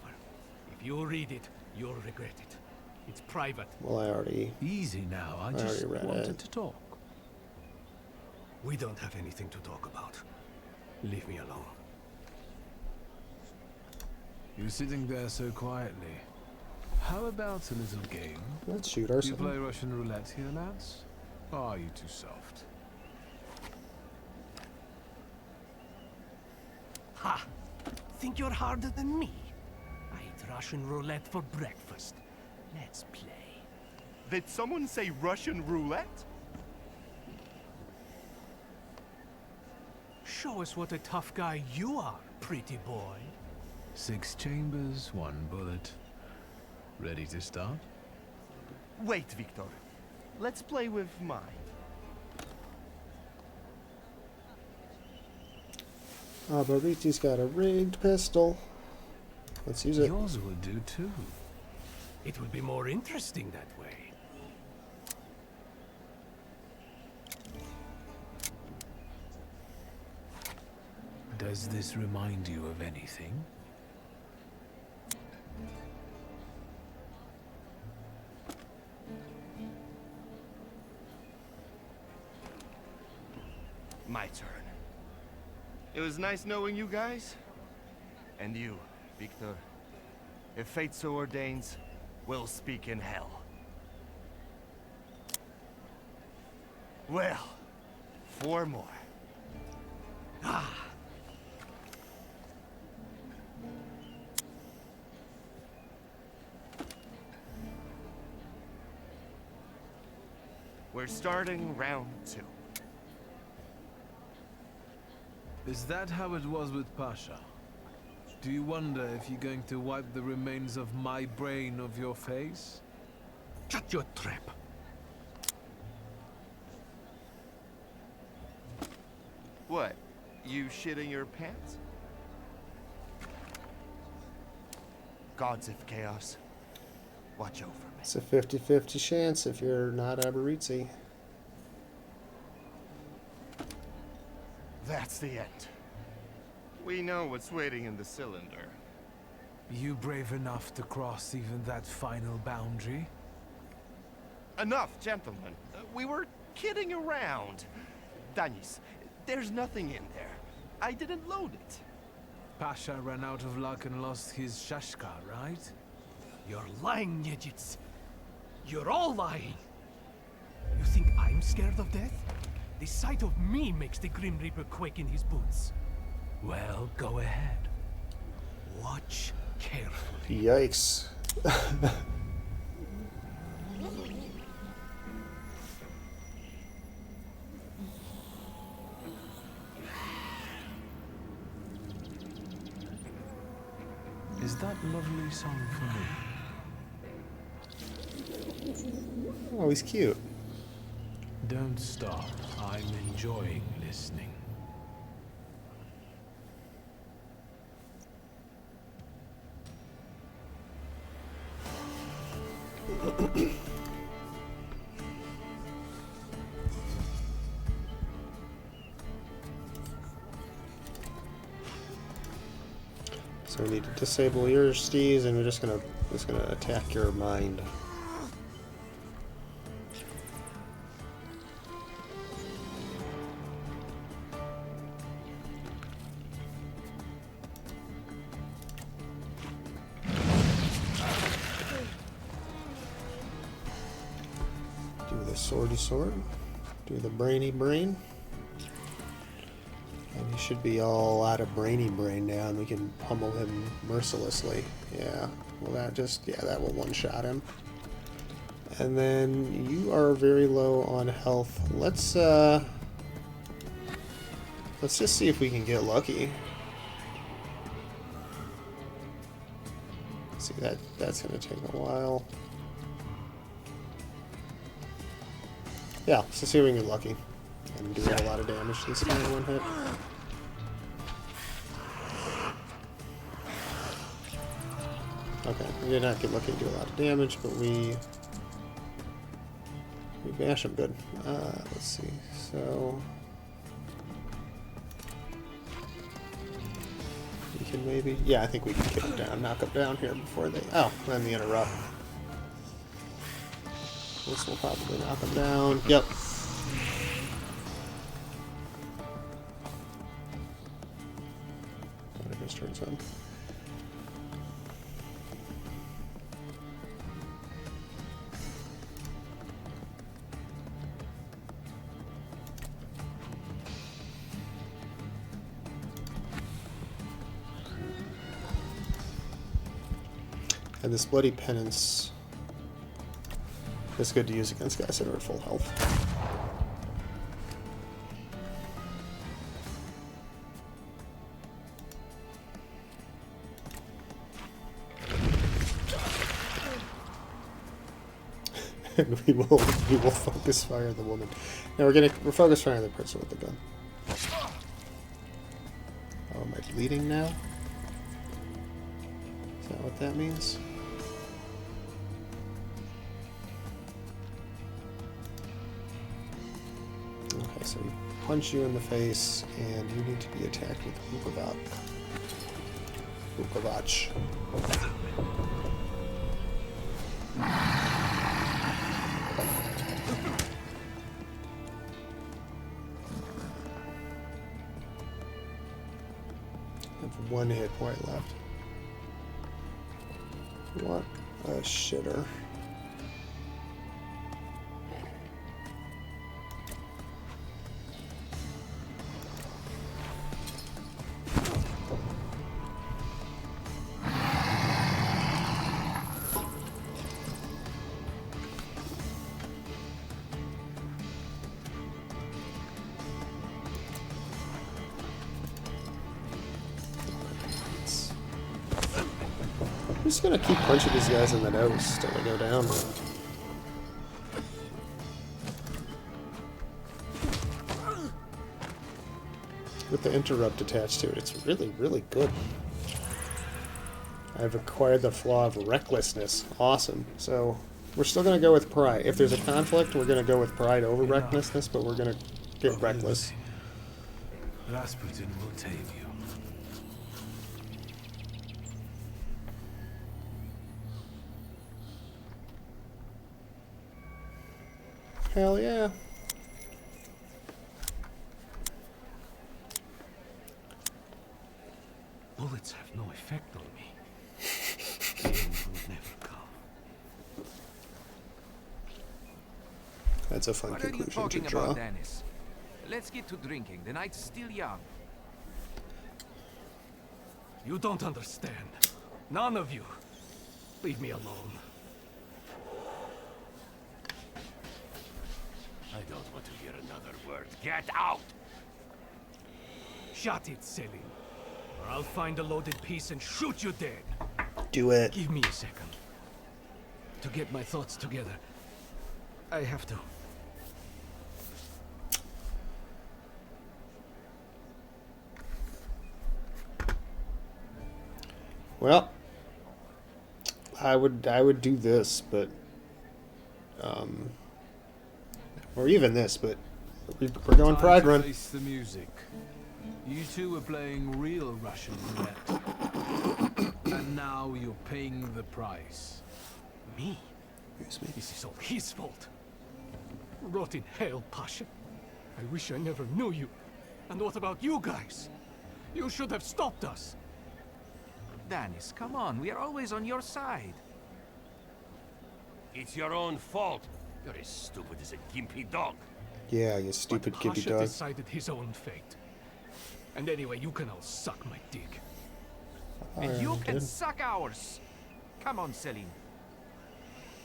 Speaker 8: If you read it, you'll regret it. It's private.
Speaker 1: Well, I already...
Speaker 3: Easy now, I
Speaker 1: already
Speaker 3: just
Speaker 1: read
Speaker 3: wanted
Speaker 1: it.
Speaker 3: to talk.
Speaker 8: We don't have anything to talk about. Leave me alone.
Speaker 3: You're sitting there so quietly. How about a little game?
Speaker 1: Let's shoot
Speaker 3: You
Speaker 1: ourselves.
Speaker 3: play Russian roulette here, lads? Or are you too soft?
Speaker 8: Ha! Think you're harder than me? I eat Russian roulette for breakfast. Let's play.
Speaker 10: Did someone say Russian roulette?
Speaker 8: Show us what a tough guy you are, pretty boy.
Speaker 3: 6 chambers, 1 bullet. Ready to start?
Speaker 10: Wait, Victor. Let's play with mine.
Speaker 1: Bariti's got a rigged pistol. Let's use it.
Speaker 3: Yours will do too.
Speaker 8: It will be more interesting that way.
Speaker 3: Does this remind you of anything?
Speaker 10: My turn. It was nice knowing you guys. And you, Victor. If fate so ordains, we'll speak in hell. Well, 4 more. Ah. We're starting round 2.
Speaker 3: Is that how it was with Pasha? Do you wonder if you're going to wipe the remains of my brain off your face?
Speaker 8: Shut your trap.
Speaker 10: What? You shitting your pants? Gods of Chaos, watch over me.
Speaker 1: It's a 50-50 chance if you're not Aberritzi.
Speaker 10: That's the end. We know what's waiting in the cylinder.
Speaker 3: You brave enough to cross even that final boundary?
Speaker 10: Enough, gentlemen. We were kidding around. Danis, there's nothing in there. I didn't load it.
Speaker 3: Pasha ran out of luck and lost his Shashka, right?
Speaker 8: You're lying, Yejits. You're all lying. You think I'm scared of death? The sight of me makes the Grim Reaper quake in his boots. Well, go ahead. Watch carefully.
Speaker 1: Yikes.
Speaker 3: Is that lovely song for me?
Speaker 1: Oh, he's cute.
Speaker 3: Don't stop. I'm enjoying listening.
Speaker 1: So we need to disable your steez, and we're just gonna attack your mind. Do the swordy sword. Do the brainy brain. And he should be all out of brainy brain now, and we can pummel him mercilessly. Yeah, well that will one-shot him. And then you are very low on health. Let's just see if we can get lucky. See, that's gonna take a while. Yeah, let's see if we can get lucky. And do a lot of damage this guy in one hit. Okay, we did not get lucky to do a lot of damage, but we bash him good. Let's see. So we can maybe, yeah, I think we can kick him down, knock him down here before they. Oh, and the interrupt. This will probably knock him down. Yep. His turn's on. And this Bloody Penance is good to use against guys that are at full health. And we will focus fire the woman. Now we're focus firing the person with the gun. Oh, am I bleeding now? Is that what that means? Okay, so we punch you in the face, and you need to be attacked with Ukavach. One hit point left. What? A shitter. I'm just gonna keep punching these guys in the nose till they go down. With the interrupt attached to it, it's really, really good. I've acquired the flaw of recklessness. Awesome. So, we're still gonna go with pride. If there's a conflict, we're gonna go with pride over recklessness, but we're gonna get reckless.
Speaker 3: Rasputin will tame you.
Speaker 1: Hell yeah.
Speaker 8: Bullets have no effect on me. The end will never come.
Speaker 1: That's a fun
Speaker 7: What are you
Speaker 1: conclusion to
Speaker 7: talking
Speaker 1: draw.
Speaker 7: about, Dennis? Let's get to drinking. The night's still young.
Speaker 8: You don't understand. None of you. Leave me alone.
Speaker 6: I don't want to hear another word. Get out!
Speaker 8: Shut it, Selim. Or I'll find a loaded piece and shoot you dead.
Speaker 1: Do it.
Speaker 8: Give me a second. To get my thoughts together. I have to.
Speaker 1: Well, I would do this, but or even this, but we're going
Speaker 3: Time
Speaker 1: pride
Speaker 3: to
Speaker 1: run.
Speaker 3: face the music. You two were playing real Russian roulette. And now you're paying the price.
Speaker 8: Me?
Speaker 1: Excuse me.
Speaker 8: This is all his fault. Rot in hell, Pasha. I wish I never knew you. And what about you guys? You should have stopped us.
Speaker 7: Dennis, come on. We are always on your side.
Speaker 6: It's your own fault. You're as stupid as a gimpy dog.
Speaker 1: Yeah, you stupid
Speaker 8: But
Speaker 1: gimpy
Speaker 8: Pasha
Speaker 1: dog.
Speaker 8: decided his own fate. And anyway, you can all suck my dick.
Speaker 7: And you
Speaker 1: Iron
Speaker 7: can
Speaker 1: Kid.
Speaker 7: suck ours. Come on, Selim.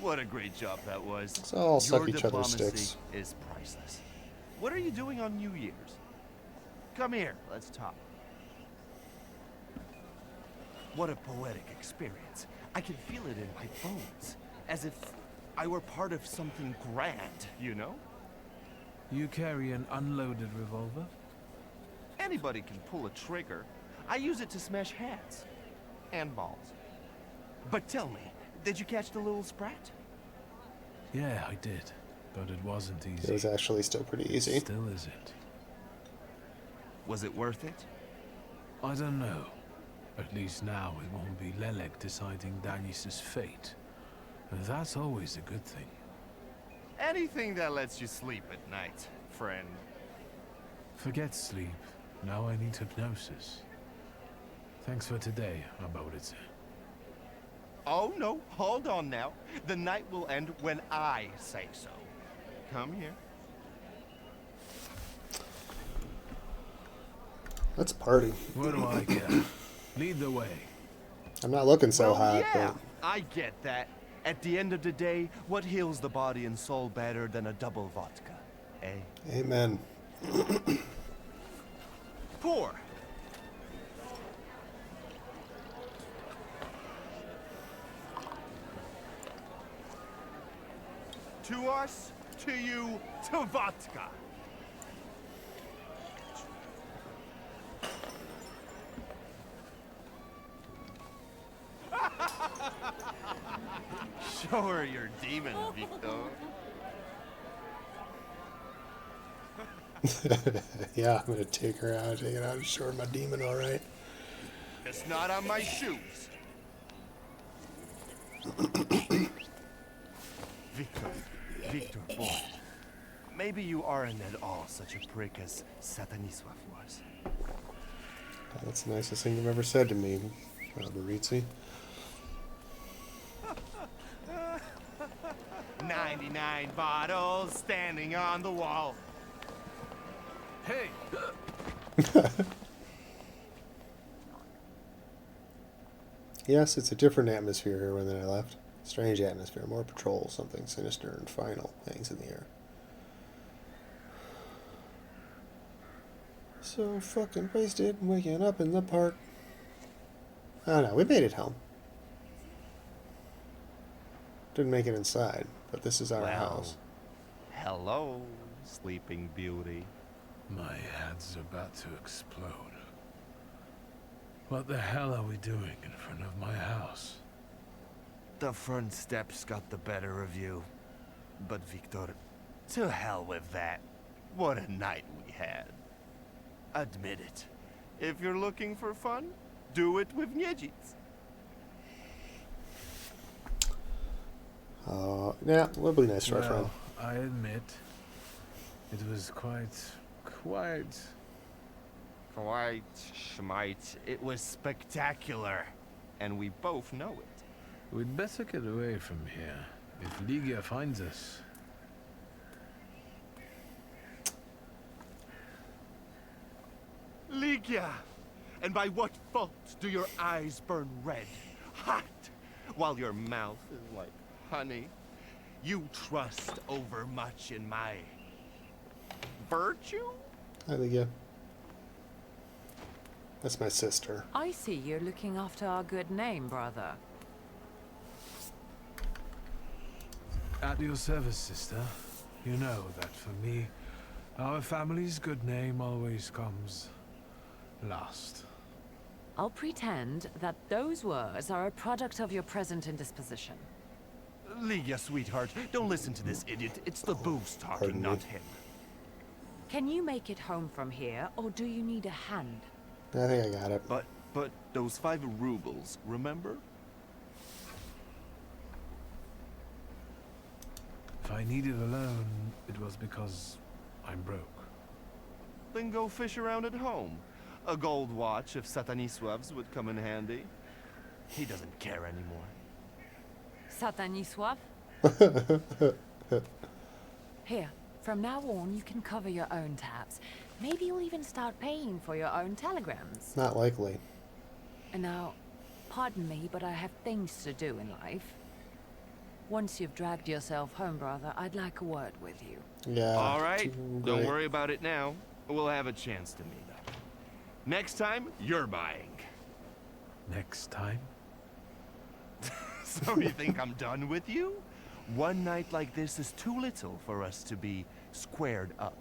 Speaker 10: What a great job that was.
Speaker 1: So all suck
Speaker 10: Your
Speaker 1: each other's
Speaker 10: diplomacy
Speaker 1: sticks.
Speaker 10: is priceless. What are you doing on New Year's? Come here, let's talk. What a poetic experience. I can feel it in my bones. As if I were part of something grand, you know?
Speaker 3: You carry an unloaded revolver?
Speaker 10: Anybody can pull a trigger. I use it to smash heads. And balls. But tell me, did you catch the little sprat?
Speaker 3: Yeah, I did. But it wasn't
Speaker 1: It
Speaker 3: easy.
Speaker 1: was actually still pretty easy.
Speaker 3: Still isn't.
Speaker 10: Was it worth it?
Speaker 3: I don't know. At least now it won't be Lelek deciding Danis's fate. And that's always a good thing.
Speaker 10: Anything that lets you sleep at night, friend.
Speaker 3: Forget sleep. Now I need hypnosis. Thanks for today, Abodice.
Speaker 10: Oh no, hold on now. The night will end when I say so. Come here.
Speaker 1: Let's party.
Speaker 3: What do I get? Lead the way.
Speaker 1: I'm not looking so
Speaker 10: Well,
Speaker 1: hot,
Speaker 10: yeah, I get that. At the end of the day, what heals the body and soul better than a double vodka? Eh?
Speaker 1: but amen.
Speaker 10: Pour. To us, to you, to vodka. Show her your demon, Victor.
Speaker 1: Yeah, I'm gonna take her out, take it out, and show her my demon, alright.
Speaker 10: It's not on my shoes. Victor, boy. Maybe you aren't at all such a prick as Sataniswaf was.
Speaker 1: That's the nicest thing you've ever said to me, Baritzi.
Speaker 10: 99 bottles standing on the wall.
Speaker 8: Hey!
Speaker 1: Yes, it's a different atmosphere here when I left. Strange atmosphere, more patrol, something sinister and final hangs in the air. So fucking wasted, waking up in the park. Oh no, we made it home. Didn't make it inside, but this is our house.
Speaker 10: Hello, Sleeping Beauty.
Speaker 3: My head's about to explode. What the hell are we doing in front of my house?
Speaker 10: The front steps got the better of you. But Victor, to hell with that. What a night we had. Admit it. If you're looking for fun, do it with Niedzits.
Speaker 1: Yeah, we'll be nice to our friend.
Speaker 3: I admit, it was quite...
Speaker 10: Quite, schmite. It was spectacular. And we both know it.
Speaker 3: We'd better get away from here. If Ligia finds us...
Speaker 10: Ligia! And by what fault do your eyes burn red, hot, while your mouth is like honey? You trust overmuch in my virtue?
Speaker 1: Hi, Ligia. That's my sister.
Speaker 12: I see you're looking after our good name, brother.
Speaker 3: At your service, sister. You know that for me, our family's good name always comes last.
Speaker 12: I'll pretend that those words are a product of your present indisposition.
Speaker 10: Ligia, sweetheart, don't listen to this idiot. It's the booze talking, not him.
Speaker 12: Can you make it home from here, or do you need a hand?
Speaker 1: I think I got it.
Speaker 10: But those 5 rubles, remember?
Speaker 3: If I needed a loan, it was because I'm broke.
Speaker 10: Then go fish around at home. A gold watch of Satanisław's would come in handy. He doesn't care anymore.
Speaker 12: Satanisław? Here, from now on, you can cover your own tabs. Maybe you'll even start paying for your own telegrams.
Speaker 1: Not likely.
Speaker 12: And now, pardon me, but I have things to do in life. Once you've dragged yourself home, brother, I'd like a word with you.
Speaker 1: Yeah.
Speaker 10: All right. Don't worry about it now. We'll have a chance to meet up. Next time, you're buying.
Speaker 3: Next time?
Speaker 10: So you think I'm done with you? One night like this is too little for us to be squared up.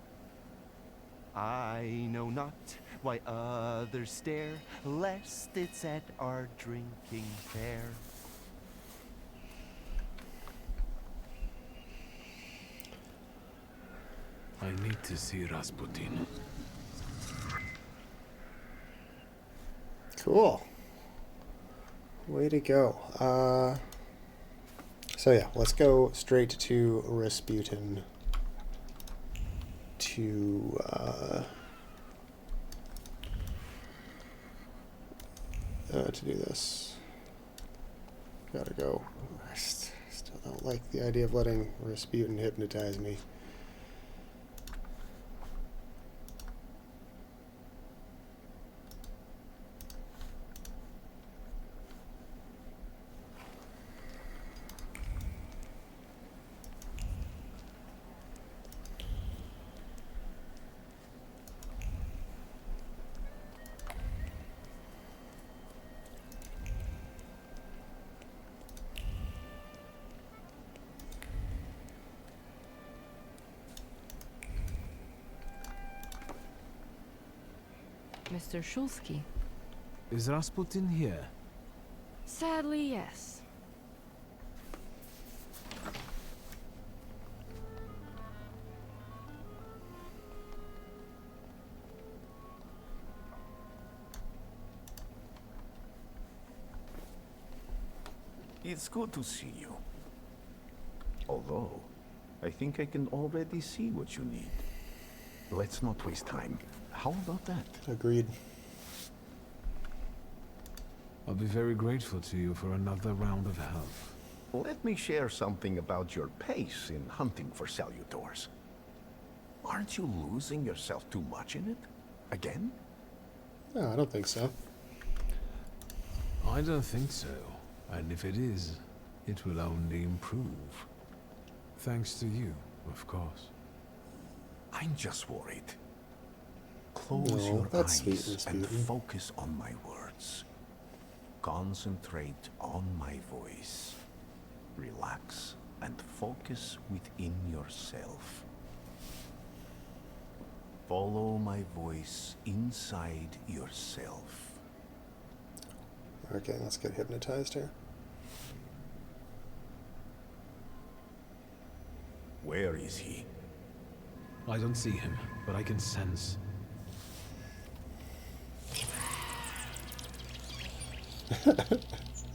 Speaker 10: I know not why others stare, lest it's at our drinking fair.
Speaker 3: I need to see Rasputin.
Speaker 1: Cool. Way to go. So yeah, let's go straight to Rasputin to do this. Gotta go. I still don't like the idea of letting Rasputin hypnotize me.
Speaker 13: Mr. Shulsky.
Speaker 3: Is Rasputin here?
Speaker 13: Sadly, yes.
Speaker 14: It's good to see you. Although, I think I can already see what you need. Let's not waste time. How about that?
Speaker 1: Agreed.
Speaker 3: I'll be very grateful to you for another round of help.
Speaker 14: Let me share something about your pace in hunting for Salutors. Aren't you losing yourself too much in it? Again?
Speaker 1: No, I don't think so.
Speaker 3: I don't think so. And if it is, it will only improve. Thanks to you, of course.
Speaker 14: I'm just worried. Close
Speaker 1: No,
Speaker 14: your
Speaker 1: that's sweet,
Speaker 14: eyes
Speaker 1: Miss
Speaker 14: and
Speaker 1: Beauty.
Speaker 14: focus on my words. Concentrate on my voice. Relax and focus within yourself. Follow my voice inside yourself.
Speaker 1: Okay, let's get hypnotized here.
Speaker 14: Where is he?
Speaker 3: I don't see him, but I can sense.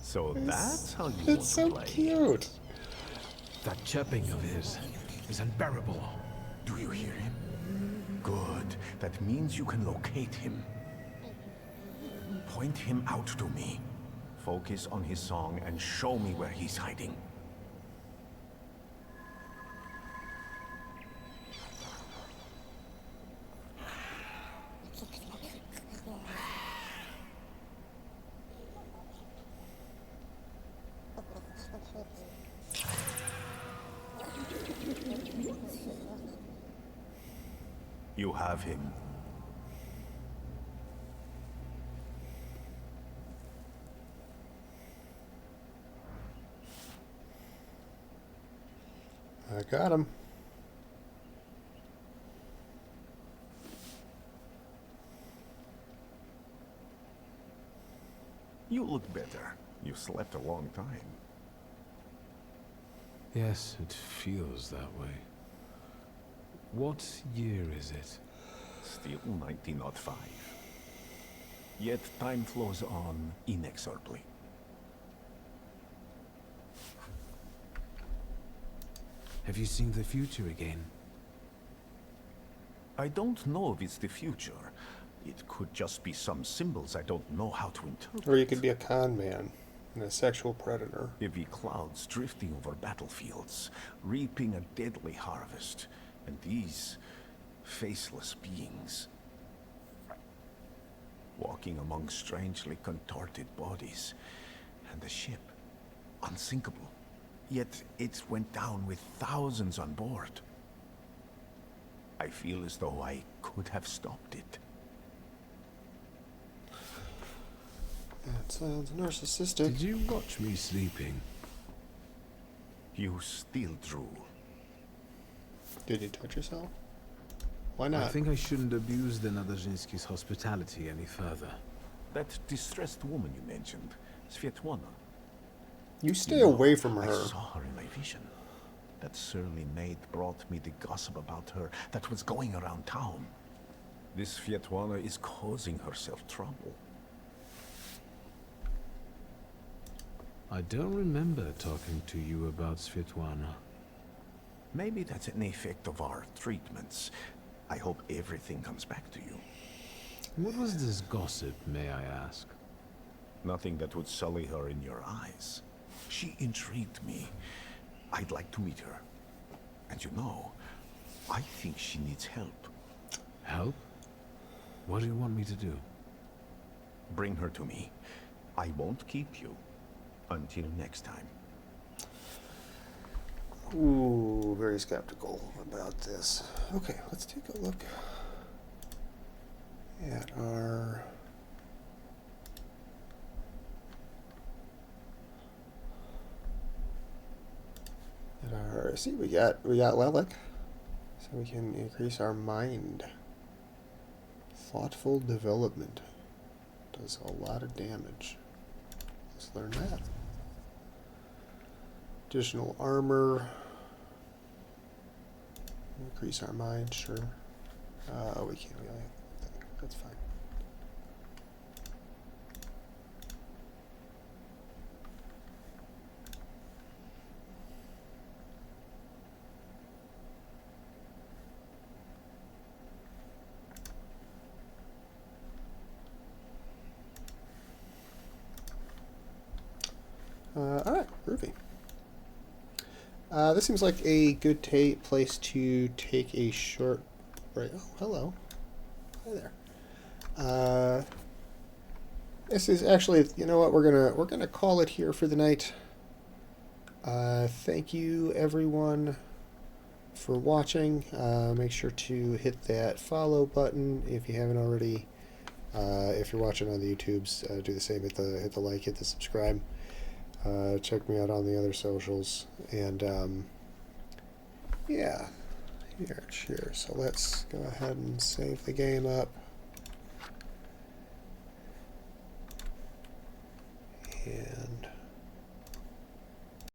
Speaker 14: So that's how you want
Speaker 1: It's so
Speaker 14: to play.
Speaker 1: cute.
Speaker 3: That chirping of his is unbearable.
Speaker 14: Do you hear him? Good. That means you can locate him. Point him out to me. Focus on his song and show me where he's hiding. You have him.
Speaker 1: I got him.
Speaker 14: You look better. You slept a long time.
Speaker 3: Yes, it feels that way. What year is it?
Speaker 14: Still 1905. Yet time flows on inexorably.
Speaker 3: Have you seen the future again?
Speaker 14: I don't know if it's the future. It could just be some symbols I don't know how to interpret.
Speaker 1: Or you could be a con man and a sexual predator.
Speaker 14: Heavy clouds drifting over battlefields, reaping a deadly harvest. And these faceless beings, walking among strangely contorted bodies. And the ship, unsinkable. Yet it went down with thousands on board. I feel as though I could have stopped it.
Speaker 1: That sounds narcissistic.
Speaker 3: Did you watch me sleeping?
Speaker 14: You still drool.
Speaker 1: Did you touch yourself? Why not?
Speaker 3: I think I shouldn't abuse the Nadezhinsky's hospitality any further.
Speaker 14: That distressed woman you mentioned, Svetlana.
Speaker 1: You stay away from her.
Speaker 14: I saw her in my vision. That surly maid brought me the gossip about her that was going around town. This Svetlana is causing herself trouble.
Speaker 3: I don't remember talking to you about Svetlana.
Speaker 14: Maybe that's an effect of our treatments. I hope everything comes back to you.
Speaker 3: What was this gossip, may I ask?
Speaker 14: Nothing that would sully her in your eyes. She intrigued me. I'd like to meet her. And you know, I think she needs help.
Speaker 3: Help? What do you want me to do?
Speaker 14: Bring her to me. I won't keep you. Until next time.
Speaker 1: Ooh, very skeptical about this. Okay, let's take a look at our see, we got Lilac, so we can increase our mind. Thoughtful development does a lot of damage. Let's learn that. Additional armor. Increase our mind, sure. We can't really. That's fine. Alright, groovy. This seems like a good place to take a short break. Oh, hello. Hi there. This is actually, you know what, we're gonna call it here for the night. Thank you everyone for watching. Make sure to hit that follow button if you haven't already. If you're watching on the YouTubes, do the same. Hit the like, hit the subscribe. Check me out on the other socials, and yeah, here, cheers. So let's go ahead and save the game up. And